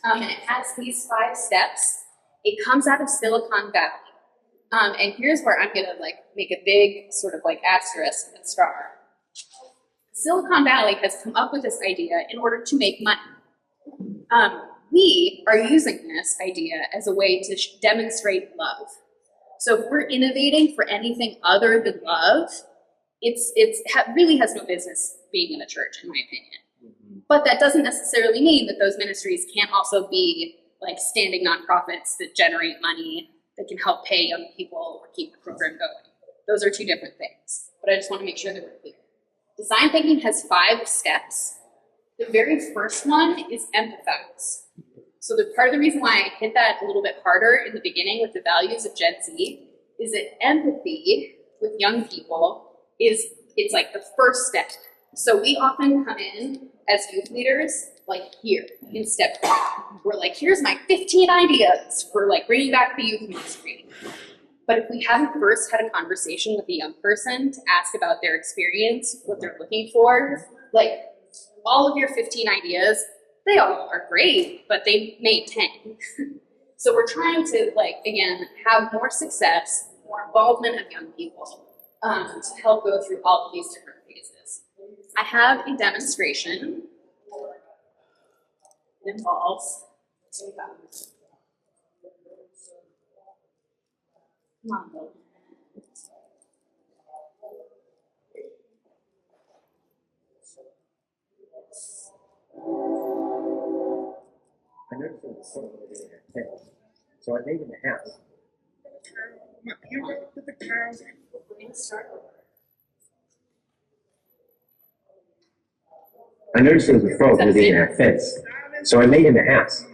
and it has these 5 steps. It comes out of Silicon Valley. And here's where I'm gonna like make a big sort of like asterisk and star. Silicon Valley has come up with this idea in order to make money. We are using this idea as a way to demonstrate love. So if we're innovating for anything other than love, really has no business being in a church, in my opinion. But that doesn't necessarily mean that those ministries can't also be like standing nonprofits that generate money that can help pay young people or keep the program going. Those are two different things. But I just want to make sure that we're clear. Design thinking has 5 steps. The very first one is empathize. So the part of the reason why I hit that a little bit harder in the beginning with the values of Gen Z is that empathy with young people it's like the first step. So we often come in as youth leaders, like here in step 1. We're like, here's my 15 ideas for like bringing back the youth ministry. But if we haven't first had a conversation with a young person to ask about their experience, what they're looking for, like all of your 15 ideas, they all are great, but they made 10. So we're trying to, like, again, have more success, more involvement of young people to help go through all of these different phases. I have a demonstration. It involves, come on, Bill. I noticed there was something over there in the tent. So I made in the house. I noticed there was a frog living in our fence. So I made in the house.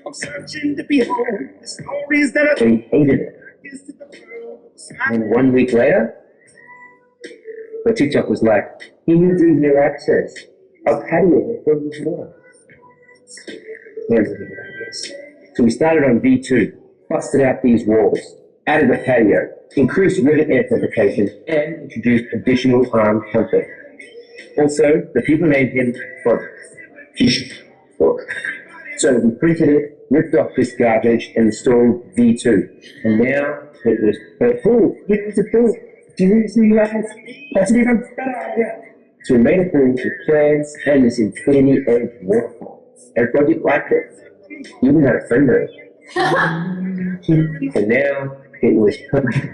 I'm searching to behold the stories that I hated it. And 1 week later, the TikTok was like, can you do new access? I'll patio from this morning. So we started on V2, busted out these walls, added a patio, increased river amplification, and introduced additional armed comfort. Also, the people named him Frog. So we printed it, ripped off this garbage, and installed V2. And now it was a pool. It was a pool. Do you see that? That's an even better idea. So we made a pool with plants and this infinity edge waterfall. Everybody liked it. We even had a friend there. And now it was perfect.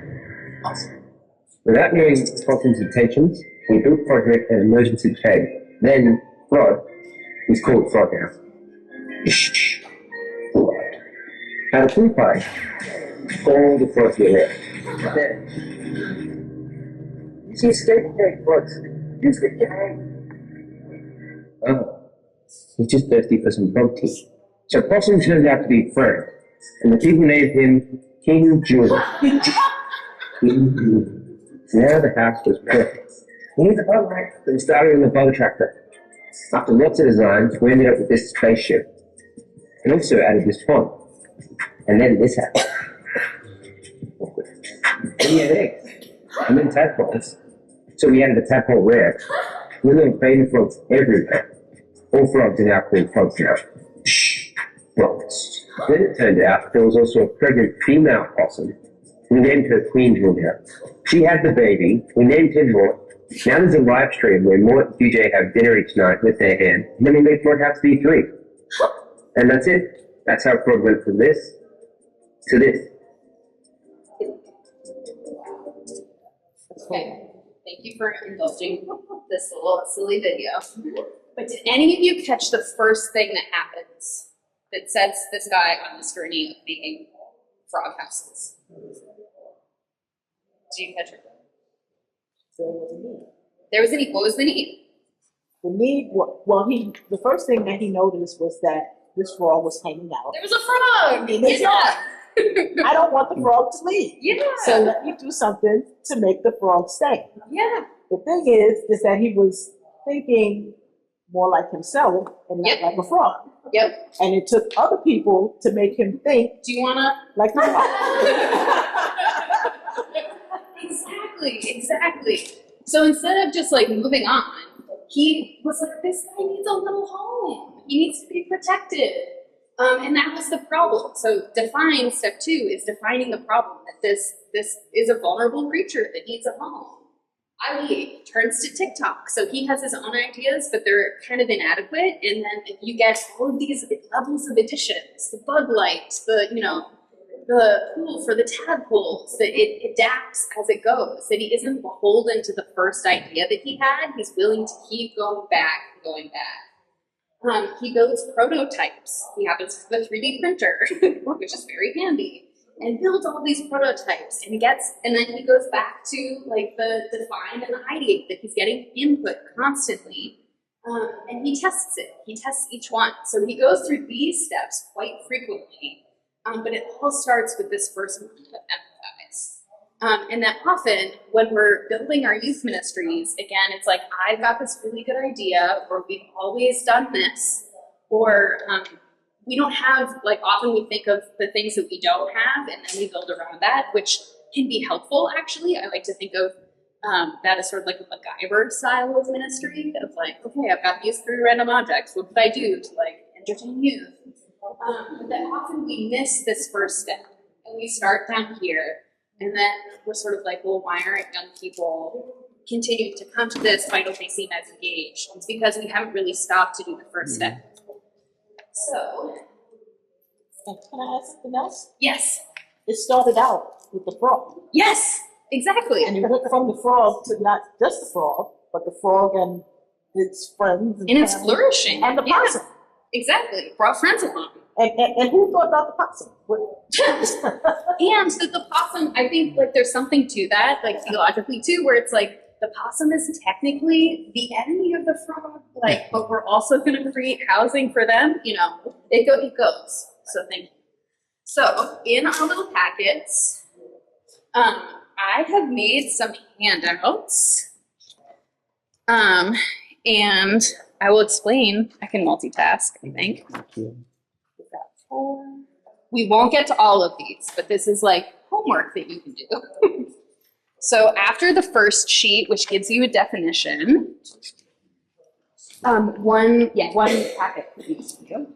Awesome. Without knowing Fulton's intentions, we built Project an emergency cave. Then Rod, he's called Frog now. At a pool party, all the frogs were there. Then, you see a skate cave, frogs. Use the cave. Oh, he's just thirsty for some frog tea. So Possum turned out to be a friend, and the people named him King June. Now the house was perfect. We need the bug light, so we started in the bug tractor. After lots of designs, we ended up with this spaceship. And also added this pond. And then this happened. And we had eggs. And then tadpoles. So we added a tadpole rare. We're little baby frogs everywhere. All frogs are now called frogs now. Shh, frogs. Then it turned out there was also a pregnant female possum. We named her Queen Julia. She had the baby. We named him Mort. Now there's a live stream where Mort and QJ have dinner each night with their hand. And then we made Mort House V3. And that's it. That's how Frog went from this to this. Okay, thank you for indulging this little silly video. But did any of you catch the first thing that happens that sets this guy on this journey of making frog houses? Did you catch it? There was a need. There was a need. What was the need? The need, well, the first thing that he noticed was that this frog was hanging out. There was a frog! In his yard. I don't want the frog to leave. Yeah. So let me do something to make the frog stay. Yeah. The thing is that he was thinking more like himself and not Yep. like a frog. Yep. And it took other people to make him think Do you wanna? like the frog. Exactly. So instead of just like moving on, he was like, this guy needs a little home. He needs to be protected. And that was the problem. So step 2 is defining the problem that this is a vulnerable creature that needs a home. Ali turns to TikTok. So he has his own ideas, but they're kind of inadequate. And then you get all of these levels of additions, the bug light, the pool for the tadpoles, that it adapts as it goes, that he isn't beholden to the first idea that he had. He's willing to keep going back and going back. He builds prototypes. He happens to have a 3D printer, which is very handy, and builds all these prototypes and then he goes back to like the define and the ideate, that he's getting input constantly. And he tests it. He tests each one. So he goes through these steps quite frequently. But it all starts with this first moment of empathize. And that often, when we're building our youth ministries, again, it's like, I've got this really good idea, or we've always done this, or we don't have, like, often we think of the things that we don't have, and then we build around that, which can be helpful, actually. I like to think of that as sort of like a MacGyver style of ministry, of like, okay, I've got these 3 random objects. What could I do to, like, entertain youth? But then often we miss this first step, and we start down here, and then we're sort of like, well, why aren't young people continuing to come to this? Why don't they seem as engaged? It's because we haven't really stopped to do the first step. So, And can I add something else? yes, It started out with the frog. yes, exactly. And it went from the frog to not just the frog, but the frog and its friends. And it's family. flourishing. And the Yeah, possum. exactly. Brought friends along. And who thought about the possum? And that the possum, I think, like, there's something to that, like, theologically too, where it's like, the possum is technically the enemy of the frog, like, but we're also going to create housing for them. You know, it goes. So thank you. So in our little packets, I have made some handouts, and I will explain. I can multitask, I think. We've got 4. We won't get to all of these, but this is like homework that you can do. So after the first sheet, which gives you a definition, one packet for each of you.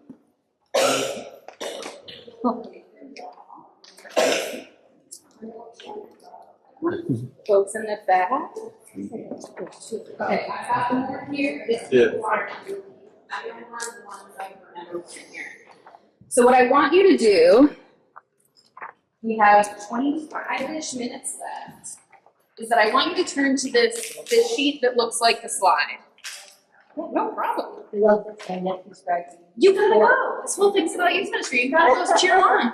Folks in the back. Okay, I have more here. This is water. I don't want the ones I remember in here. So what I want you to do, we have 25-ish minutes left, is that I want you to turn to this sheet that looks like the slide. No problem. I love this thing that describes you. You gotta go. This whole thing's about youth ministry. You gotta go cheer on.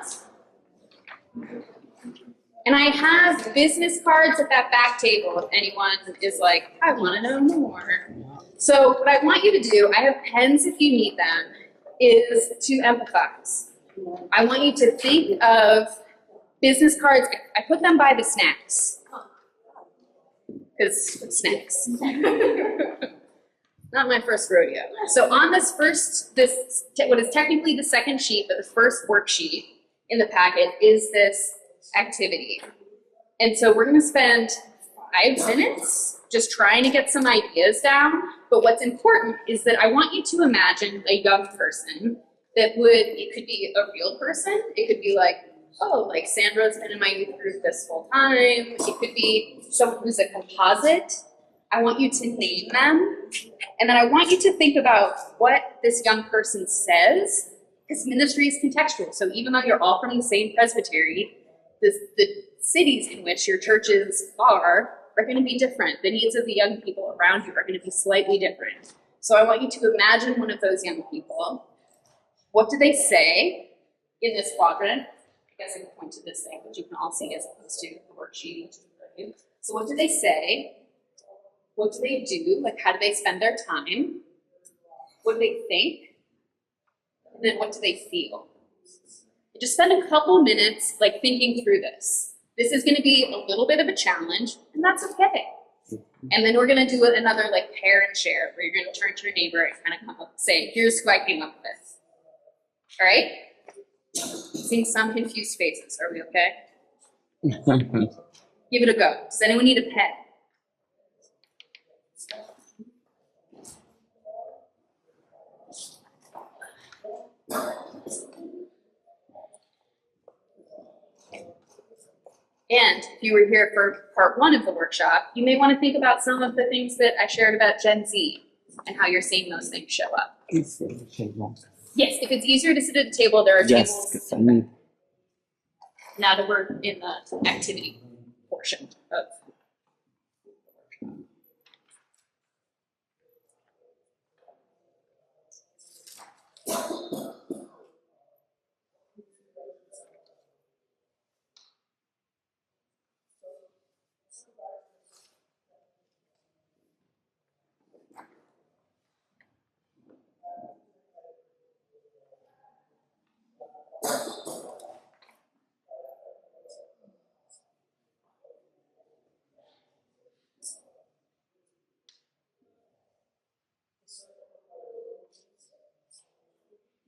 And I have business cards at that back table if anyone is like, I want to know more. So what I want you to do, I have pens if you need them, is to empathize. I want you to think of business cards. I put them by the snacks. Because snacks. Not my first rodeo. So on this what is technically the second sheet, but the first worksheet in the packet is this activity. And so we're going to spend 5 minutes just trying to get some ideas down. But what's important is that I want you to imagine a young person it could be a real person. It could be like, oh, like Sandra's been in my youth group this whole time. It could be someone who's a composite. I want you to name them. And then I want you to think about what this young person says, because ministry is contextual. So even though you're all from the same presbytery, the cities in which your churches are going to be different. The needs of the young people around you are going to be slightly different. So I want you to imagine one of those young people. What do they say in this quadrant? I guess I can point to this thing, which you can all see as opposed to the worksheet. So what do they say? What do they do? Like, how do they spend their time? What do they think? And then what do they feel? Just spend a couple minutes, like, thinking through this. This is going to be a little bit of a challenge, and that's okay. And then we're going to do another, like, pair and share, where you're going to turn to your neighbor and kind of come up and say, here's who I came up with. All right? Seeing some confused faces. Are we okay? Give it a go. Does anyone need a pen? And if you were here for part 1 of the workshop, you may want to think about some of the things that I shared about Gen Z and how you're seeing those things show up. Yes, if it's easier to sit at a table, there are tables. Yes, I mean, Now that we're in the activity portion of.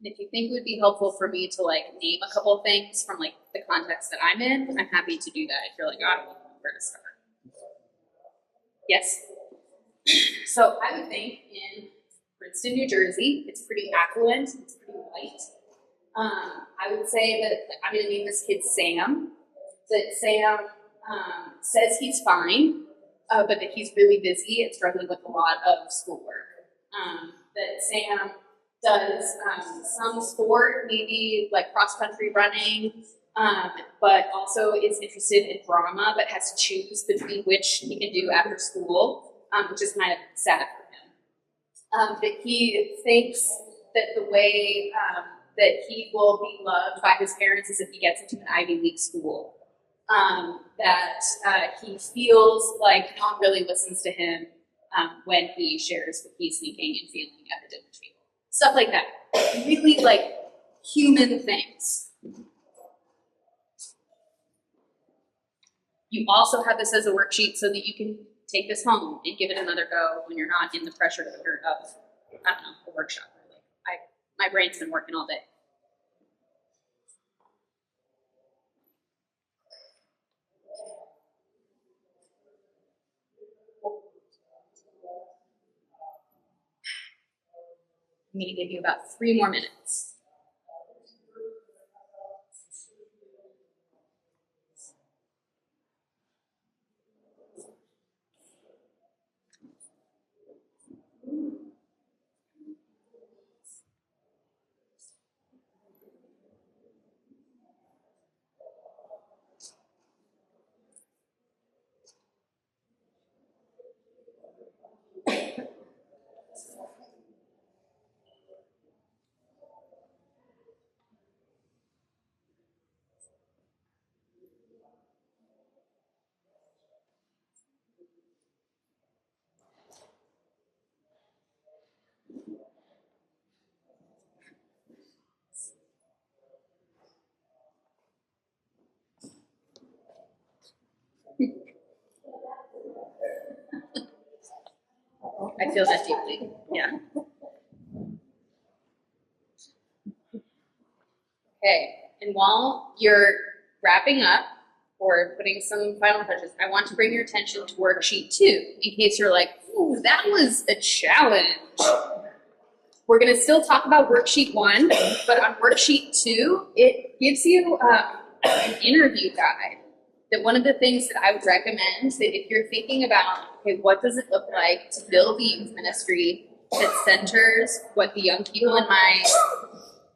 And if you think it would be helpful for me to like name a couple of things from like the context that I'm in, I'm happy to do that if you're like, I don't know where to start. Yes? So I would think in Princeton, New Jersey, it's pretty affluent, it's pretty white. I would say that I'm gonna name this kid Sam, that Sam says he's fine, but that he's really busy and struggling with a lot of schoolwork. That Sam does some sport, maybe like cross-country running, but also is interested in drama, but has to choose between which he can do after school, which is kind of sad for him. That he thinks that the way that he will be loved by his parents is if he gets into an Ivy League school. That he feels like no one really listens to him when he shares what he's thinking and feeling at the dinner table. Stuff like that. Really like human things. You also have this as a worksheet so that you can take this home and give it another go when you're not in the pressure of, I don't know, a workshop. My brain's been working all day. I'm going to give you about 3 more minutes. I feel that deeply, yeah. Okay, and while you're wrapping up or putting some final touches, I want to bring your attention to worksheet 2, in case you're like, ooh, that was a challenge. We're gonna still talk about worksheet 1, but on worksheet 2, it gives you an interview guide. That one of the things that I would recommend that if you're thinking about, okay, what does it look like to build a youth ministry that centers what the young people in my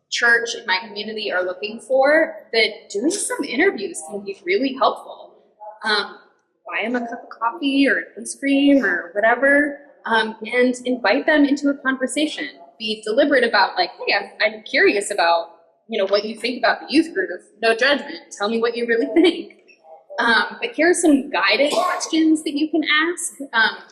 church, in my community are looking for, that doing some interviews can be really helpful. Buy them a cup of coffee or an ice cream or whatever, and invite them into a conversation. Be deliberate about like, hey, I'm curious about, what you think about the youth group. No judgment. Tell me what you really think. But here are some guided questions that you can ask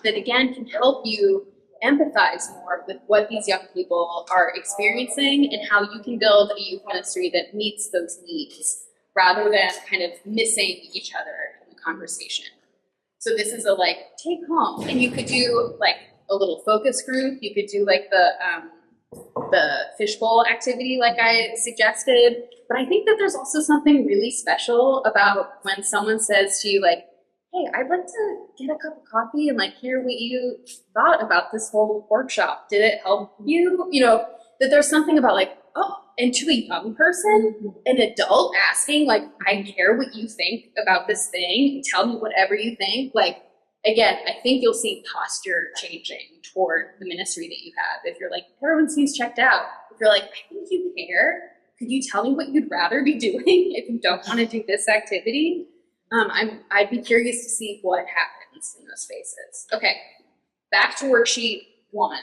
that again can help you empathize more with what these young people are experiencing and how you can build a youth ministry that meets those needs rather than kind of missing each other in the conversation. So this is a take home, and you could do like a little focus group. You could do like the fishbowl activity like I suggested. But I think that there's also something really special about when someone says to you hey, I'd like to get a cup of coffee and hear what you thought about this whole workshop. Did it help you? That there's something about and to a young person, an adult asking I care what you think about this thing, tell me whatever you think. Again, I think you'll see posture changing toward the ministry that you have. If you're everyone seems checked out. If you're I think you care, could you tell me what you'd rather be doing if you don't want to do this activity? I'd be curious to see what happens in those spaces. Okay, back to worksheet 1.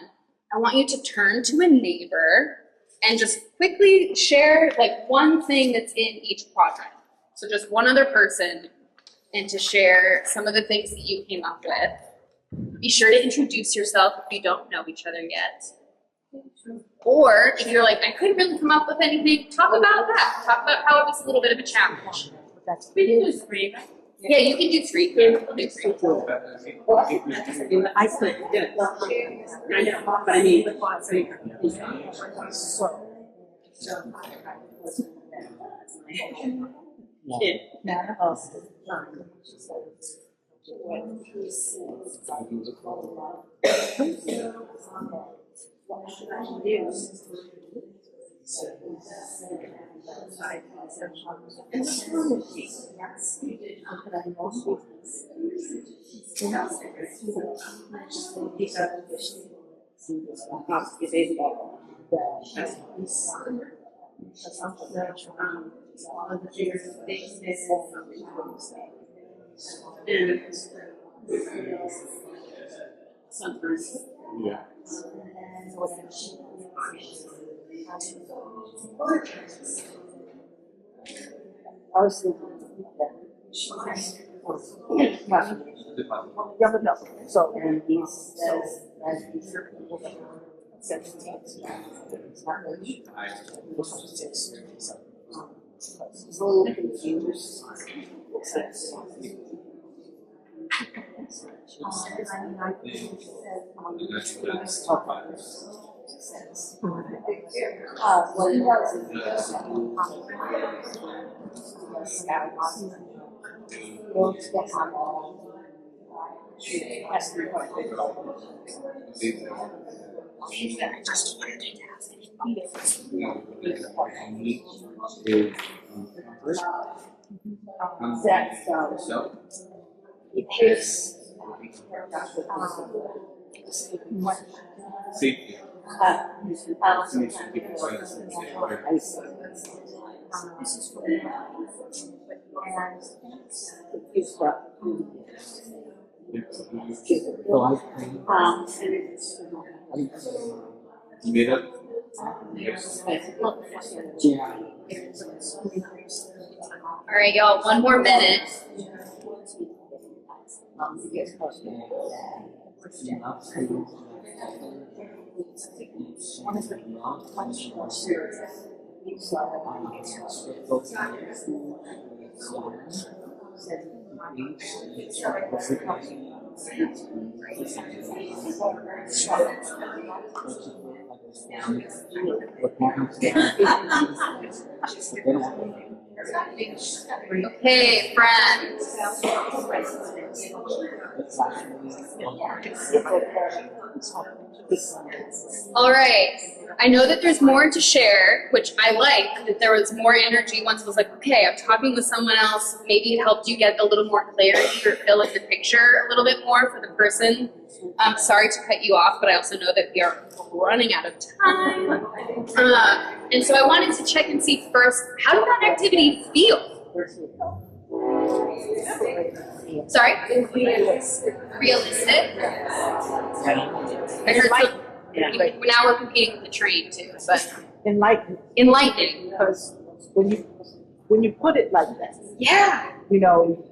I want you to turn to a neighbor and just quickly share like one thing that's in each quadrant. So just one other person, and to share some of the things that you came up with. Be sure to introduce yourself if you don't know each other yet. Or if you're like, I couldn't really come up with anything, talk about that. Talk about how it was a little bit of a challenge. We can do 3, right? Yeah, you can do 3. We'll do 3. I could, I know, but I mean. So, All right, y'all, 1 more minute. Okay, friends. All right. I know that there's more to share, which I like, that there was more energy once it was like, okay, I'm talking with someone else. Maybe it helped you get a little more clarity or fill in the picture a little bit more for the person. I'm sorry to cut you off, but I also know that we are running out of time. And so I wanted to check and see first, how did that activity feel? Sorry? Realistic. I heard so, now we're competing with the train too, but enlightening. because when you put it like that, Yeah. you know,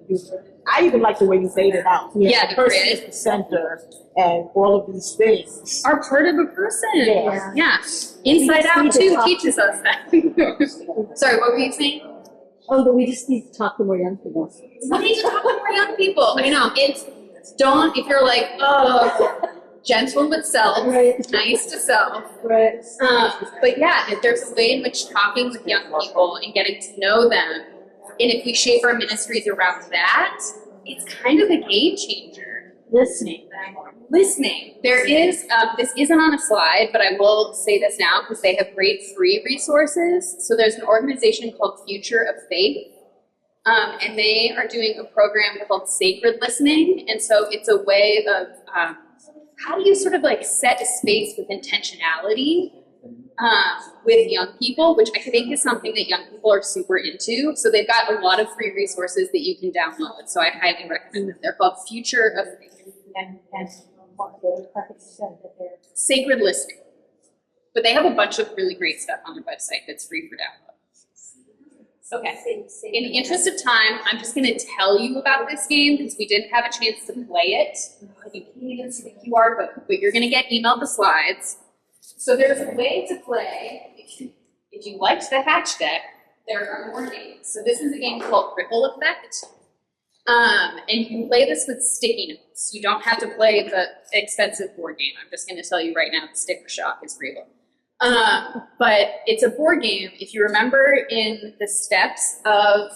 I even like the way you laid it out. Yeah, the the person grid. is the center, and all of these things. Are part of a person. Yeah. Yeah. Inside Out too teaches us that. Sorry, what were you saying? Oh, but we just need to talk to more young people. We need to talk to more young people. I know. Don't, if you're like, oh, gentle with self, nice to self. Right. But yeah, if there's a way in which talking with young people and getting to know them, and if we shape our ministries around that, it's kind of a game changer. Listening. There is, this isn't on a slide, but I will say this now because they have great free resources. So there's an organization called Future of Faith, and they are doing a program called Sacred Listening. And so it's a way of, how do you sort of like set a space with intentionality with young people, which I think is something that young people are super into. So they've got a lot of free resources that you can download. So I highly recommend them. They're called Future of And what the purpose said that they're. Sacred Listening. But they have a bunch of really great stuff on their website that's free for download. Okay. In the interest of time, I'm just going to tell you about this game because we didn't have a chance to play it. You can't even see the QR code, but you're going to get emailed the slides. So there's a way to play. If you liked the hatch deck, there are more games. So this is a game called Ripple Effect. And you can play this with sticky notes. You don't have to play the expensive board game. I'm just going to tell you right now, the sticker shock is real. But it's a board game. If you remember in the steps of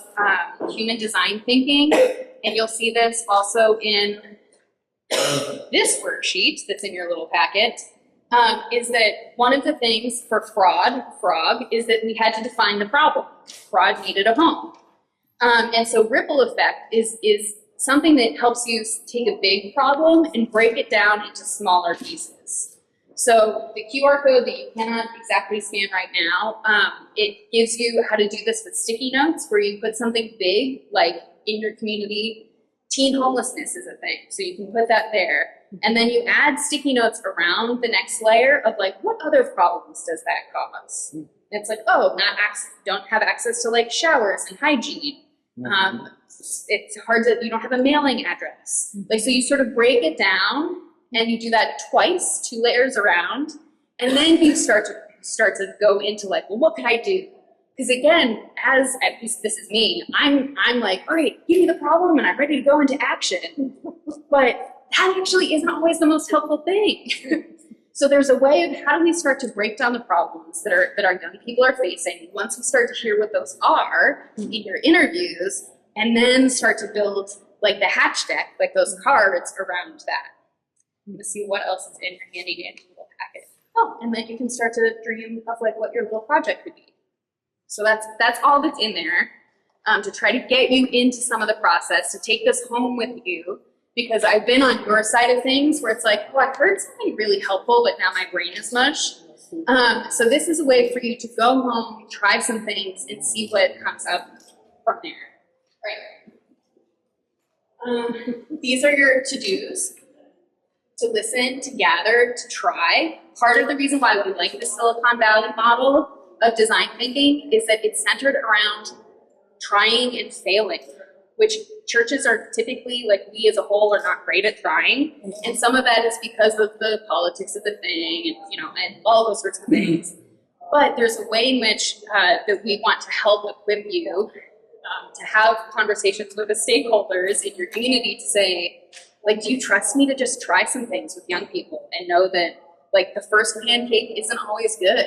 human design thinking, and you'll see this also in this worksheet that's in your little packet, is that one of the things for frog, is that we had to define the problem. Frog needed a home. And so ripple effect is something that helps you take a big problem and break it down into smaller pieces. So the QR code that you cannot exactly scan right now, it gives you how to do this with sticky notes where you put something big, like in your community, teen homelessness is a thing. So you can put that there. And then you add sticky notes around the next layer of like, what other problems does that cause? And it's like, oh, don't have access to like showers and hygiene. It's hard to, you don't have a mailing address. Like, so you sort of break it down and you do that twice, 2 layers around, and then you start to go into like, well, what could I do? Because again, as at least this is me, I'm like, all right, give me the problem and I'm ready to go into action. But that actually isn't always the most helpful thing. So there's a way of how do we start to break down the problems that our young people are facing once we start to hear what those are in your interviews, and then start to build like the hatch deck, like those cards around that. To see what else is in your handy dandy little packet. Oh, and then you can start to dream of like what your little project could be. So that's all that's in there to try to get you into some of the process, to take this home with you, because I've been on your side of things where it's like, oh, I've heard something really helpful, but now my brain is mush. So this is a way for you to go home, try some things, and see what comes up from there. Right. These are your to-dos. To listen, to gather, to try. Part of the reason why we like the Silicon Valley model of design thinking is that it's centered around trying and failing, which churches are typically, like we as a whole, are not great at trying. And some of that is because of the politics of the thing, and and all those sorts of things. But there's a way in which that we want to help equip you to have conversations with the stakeholders in your community to say, like, do you trust me to just try some things with young people and know that, like, the first pancake isn't always good?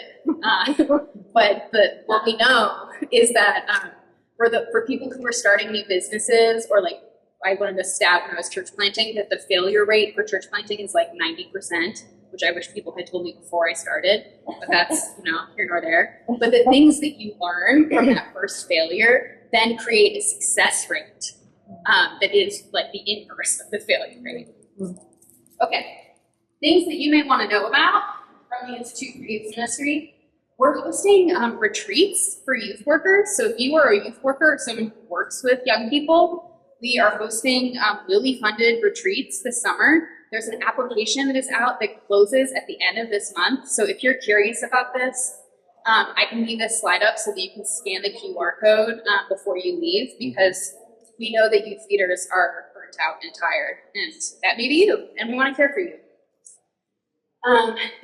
But what we know is that for people who are starting new businesses, or like, I learned this stat when I was church planting, that the failure rate for church planting is like 90%, which I wish people had told me before I started, but that's, here nor there. But the things that you learn from that first failure then create a success rate. That is like the inverse of the failure rate. Okay, things that you may want to know about from the Institute for Youth Ministry. We're hosting retreats for youth workers. So if you are a youth worker or someone who works with young people, we are hosting Lilly funded retreats this summer. There's an application that is out that closes at the end of this month. So if you're curious about this, I can leave this slide up so that you can scan the QR code before you leave, because we know that youth leaders are burnt out and tired, and that may be you, and we want to care for you.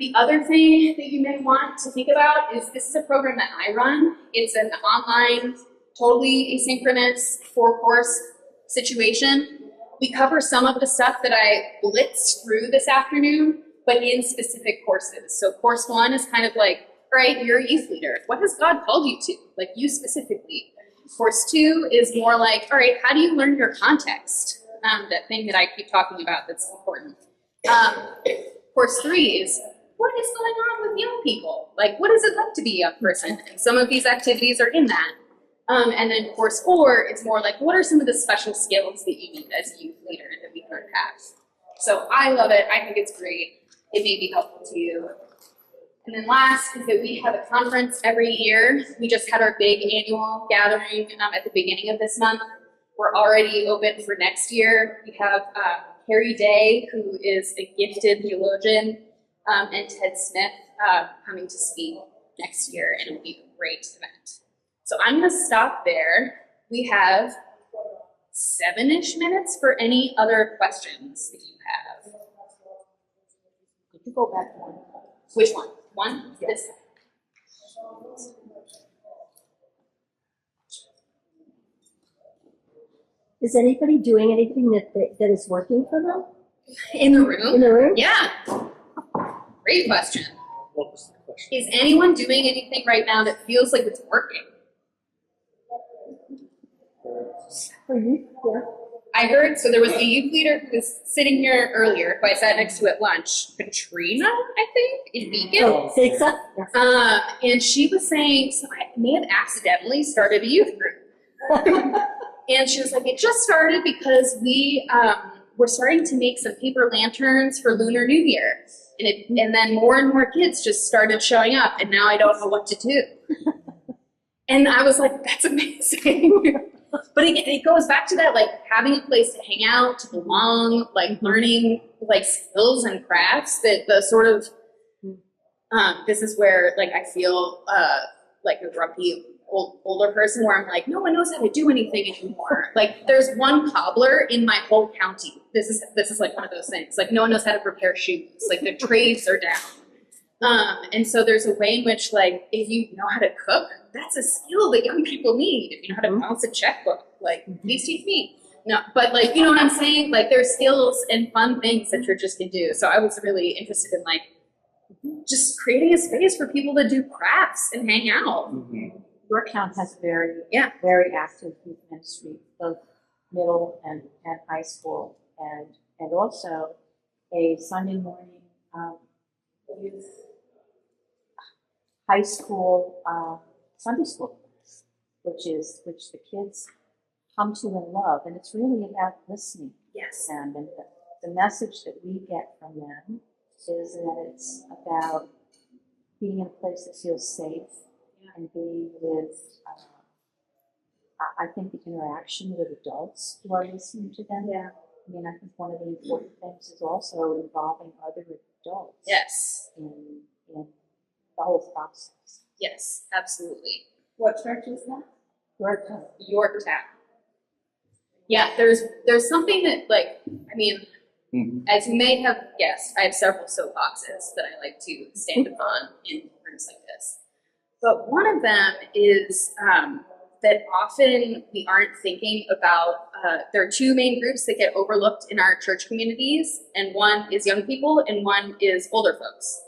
The other thing that you may want to think about is this is a program that I run. It's an online, totally asynchronous 4-course situation. We cover some of the stuff that I blitzed through this afternoon, but in specific courses. So course 1 is kind of like, all right, you're a youth leader. What has God called you to? Like, you specifically. Course 2 is more like, all right, how do you learn your context? That thing that I keep talking about that's important. Course 3 is, what is going on with young people? Like, what is it like to be a young person? And some of these activities are in that. And then course 4, it's more like, what are some of the special skills that you need as a youth leader that we don't have? So I love it. I think it's great. It may be helpful to you. And then last is that we have a conference every year. We just had our big annual gathering at the beginning of this month. We're already open for next year. We have Harry Day, who is a gifted theologian, and Ted Smith coming to speak next year, and it'll be a great event. So I'm going to stop there. We have 7-ish minutes for any other questions that you have. Could you go back one? Which one? One? Yes. This. Is anybody doing anything that is working for them In the in room? the room? Yeah. Great question. What was the question? Is anyone doing anything right now that feels like it's working? For you? Yeah. I heard, so there was a youth leader who was sitting here earlier, who I sat next to at lunch, Katrina, I think, in Beacon. Oh, think so? Yeah. And she was saying, so I may have accidentally started a youth group. And she was like, it just started because we were starting to make some paper lanterns for Lunar New Year. And then more and more kids just started showing up, and now I don't know what to do. And I was like, that's amazing. But it goes back to that, like, having a place to hang out, to belong, like, learning, like, skills and crafts that the sort of, this is where, like, I feel like a grumpy older person where I'm like, no one knows how to do anything anymore. Like, there's one cobbler in my whole county. This is like one of those things. Like, no one knows how to prepare shoes. Like, the trades are down. And so there's a way in which, like, if you know how to cook, that's a skill that young people need. If you know how to balance a checkbook, like, please teach me. No, but, like, you know what I'm saying? Like, there's skills and fun things that churches can do. So I was really interested in, like, just creating a space for people to do crafts and hang out. Yorktown has very, Yeah. very active youth ministry, both middle and high school, and also a Sunday morning youth high school Sunday school, which the kids come to and love, and it's really about listening. Yes. And the message that we get from them is that it's about being in a place that feels safe and being with, I think, the interaction with adults who are listening to them. Yeah. I mean, I think one of the important things is also involving other adults Yes. in the whole process. Yes, absolutely. What church is that? Yorktown. Yeah, there's something that, like, I mean, as you may have guessed, I have several soapboxes that I like to stand upon in rooms like this. But one of them is that often we aren't thinking about, there are two main groups that get overlooked in our church communities, and one is young people and one is older folks.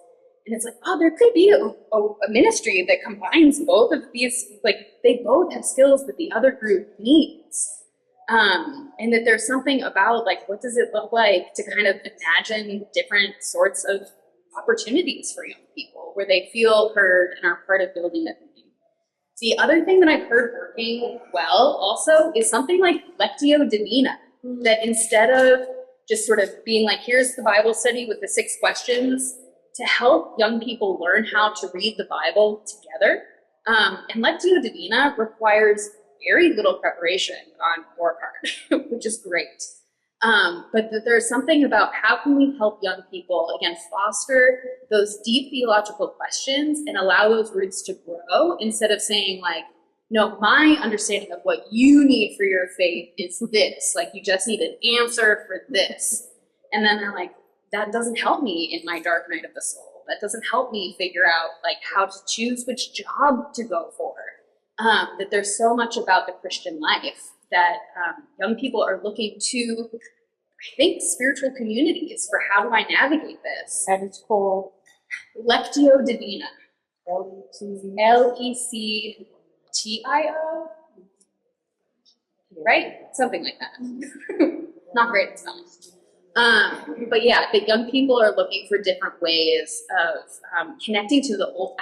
And it's like, oh, there could be a ministry that combines both of these, like, they both have skills that the other group needs. And that there's something about, like, what does it look like to kind of imagine different sorts of opportunities for young people where they feel heard and are part of building a community. The other thing that I've heard working well also is something like Lectio Divina, that instead of just sort of being like, here's the Bible study with the 6 questions, to help young people learn how to read the Bible together. And Lectio Divina requires very little preparation on your part, which is great. But that there's something about how can we help young people, again, foster those deep theological questions and allow those roots to grow, instead of saying, like, no, my understanding of what you need for your faith is this. Like, you just need an answer for this. And then they're like, that doesn't help me in my dark night of the soul. That doesn't help me figure out, like, how to choose which job to go for. That there's so much about the Christian life that young people are looking to, I think, spiritual communities for how do I navigate this. And it's called Lectio Divina. L-E-C. Lectio? Right? Something like that. Not great at spelling. But yeah, that young people are looking for different ways of connecting to the old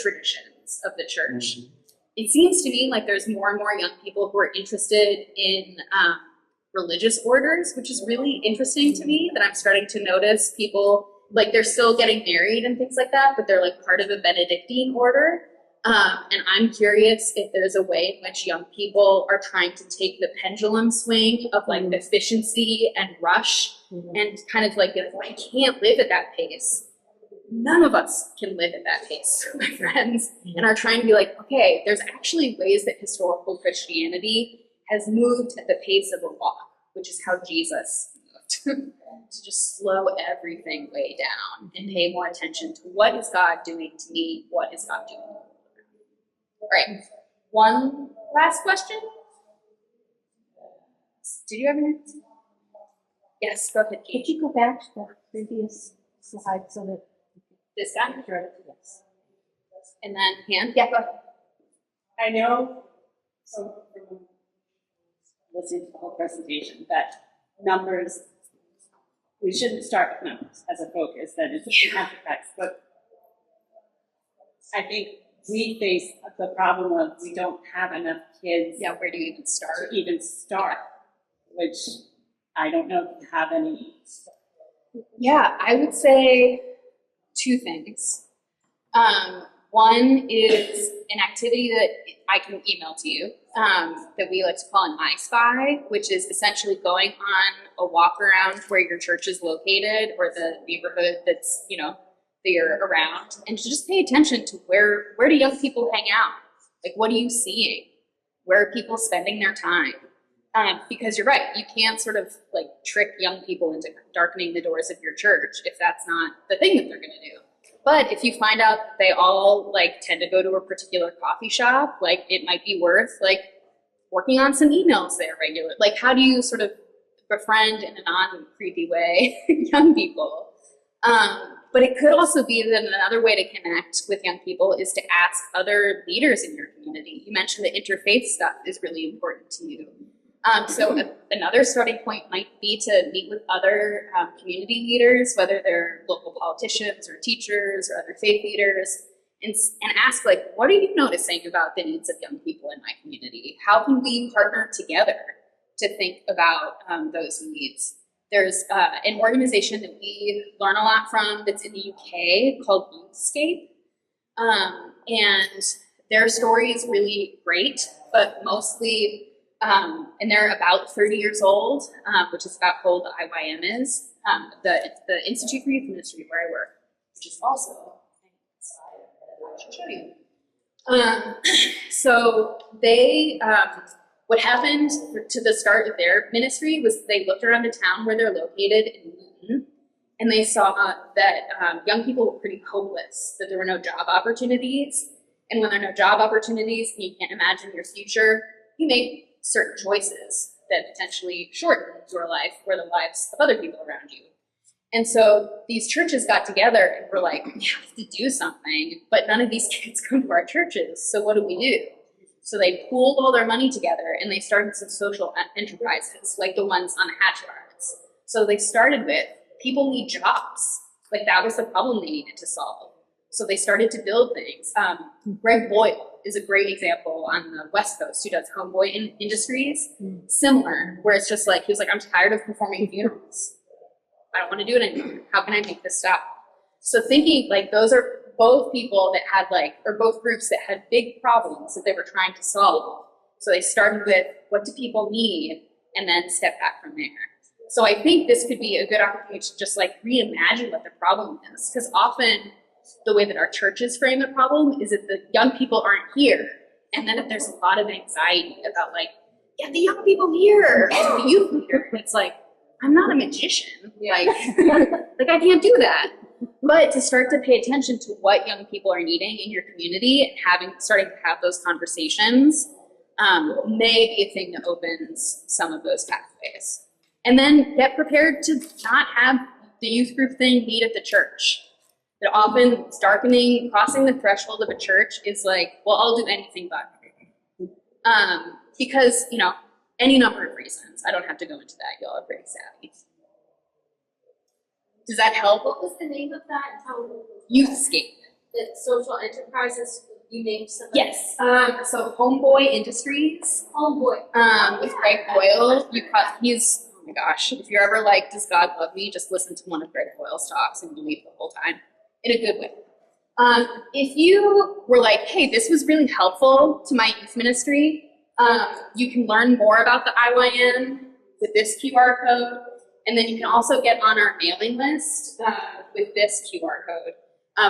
traditions of the church. It seems to me like there's more and more young people who are interested in religious orders, which is really interesting to me, that I'm starting to notice people like they're still getting married and things like that, but they're like part of a Benedictine order. And I'm curious if there's a way in which young people are trying to take the pendulum swing of like efficiency and rush and kind of like, I can't live at that pace. None of us can live at that pace, my friends, and are trying to be like, okay, there's actually ways that historical Christianity has moved at the pace of a walk, which is how Jesus moved. To just slow everything way down and pay more attention to what is God doing to me, what is God doing to me. All right, one last question. Did you have an answer? Yes, go ahead, Kate. Could you go back to the previous slide so that This guy? yes. And then hand? Yeah, go ahead. I know from listening to the whole presentation that numbers, we shouldn't start with numbers as a focus, that it's not the facts, but I think we face the problem of we don't have enough kids. Yeah, where do you even start? To even start, which I don't know if you have any. Yeah, I would say two things. One is an activity that I can email to you that we like to call an I Spy, which is essentially going on a walk around where your church is located or the neighborhood that's, that you're around, and to just pay attention to where do young people hang out? Like, what are you seeing? Where are people spending their time? Because you're right, you can't sort of like trick young people into darkening the doors of your church if that's not the thing that they're going to do. But if you find out that they all like tend to go to a particular coffee shop, like it might be worth like working on some emails there regularly. Like, how do you sort of befriend in a non-creepy way young people? But it could also be that another way to connect with young people is to ask other leaders in your community. You mentioned the interfaith stuff is really important to you. So another starting point might be to meet with other community leaders, whether they're local politicians or teachers or other faith leaders, and ask, like, what are you noticing about the needs of young people in my community? How can we partner together to think about those needs? There's an organization that we learn a lot from that's in the UK called Youthscape, and their story is really great, but mostly and they're about 30 years old, which is about how old the IYM is, the Institute for Youth Ministry where I work, which is also, I should show you. So they, what happened to the start of their ministry was they looked around the town where they're located in Newton, and they saw that young people were pretty hopeless, that there were no job opportunities. And when there are no job opportunities and you can't imagine your future, you make certain choices that potentially shorten your life or the lives of other people around you. And so these churches got together and were like, we have to do something, but none of these kids come to our churches, so what do we do? So they pooled all their money together and they started some social enterprises, like the ones on Hatch Yards. So they started with, people need jobs. Like, that was the problem they needed to solve. So they started to build things. Greg Boyle is a great example on the West Coast who does Homeboy Industries. Similar, where it's just like, he was like, I'm tired of performing funerals. I don't want to do it anymore. How can I make this stop? So thinking, like, those are both people that had or both groups that had big problems that they were trying to solve. So they started with, what do people need? And then step back from there. So I think this could be a good opportunity to just like reimagine what the problem is. Because often the way that our churches frame the problem is that the young people aren't here. And then there's a lot of anxiety about like, get the young people here, the youth leader. It's like, I'm not a magician. Like, like I can't do that. But to start to pay attention to what young people are needing in your community and starting to have those conversations may be a thing that opens some of those pathways. And then get prepared to not have the youth group thing meet at the church. That often crossing the threshold of a church is like, well, I'll do anything but. Because, any number of reasons. I don't have to go into that. Y'all are pretty savvy. Does that help? What was the name of that? Youthscape. The social enterprises, you named some. Yes. So Homeboy Industries. Homeboy. With Greg Boyle. my gosh, if you're ever like, does God love me? Just listen to one of Greg Boyle's talks and believe the whole time, in a good way. If you were like, hey, this was really helpful to my youth ministry, you can learn more about the IYM with this QR code, and then you can also get on our mailing list with this QR code.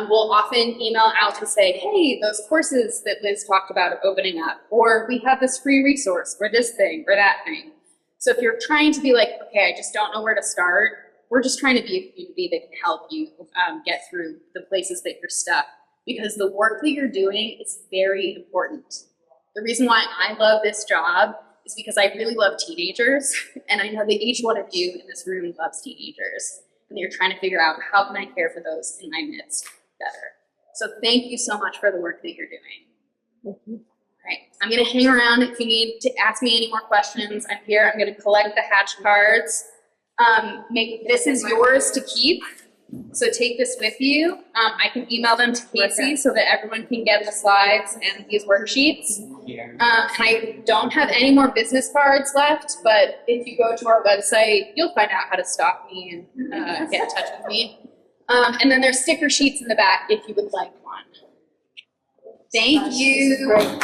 We'll often email out to say, hey, those courses that Liz talked about are opening up, or we have this free resource, or this thing, or that thing. So if you're trying to be like, okay, I just don't know where to start, we're just trying to be a community that can help you get through the places that you're stuck, because the work that you're doing is very important. The reason why I love this job is because I really love teenagers, and I know that each one of you in this room loves teenagers, and you're trying to figure out, how can I care for those in my midst better? So thank you so much for the work that you're doing. Right. I'm going to hang around if you need to ask me any more questions. I'm here. I'm going to collect the hatch cards. This is yours to keep. So take this with you. I can email them to Casey so that everyone can get the slides and these worksheets. And I don't have any more business cards left, but if you go to our website, you'll find out how to stalk me and get in touch with me. And then there's sticker sheets in the back if you would like one. Thank you.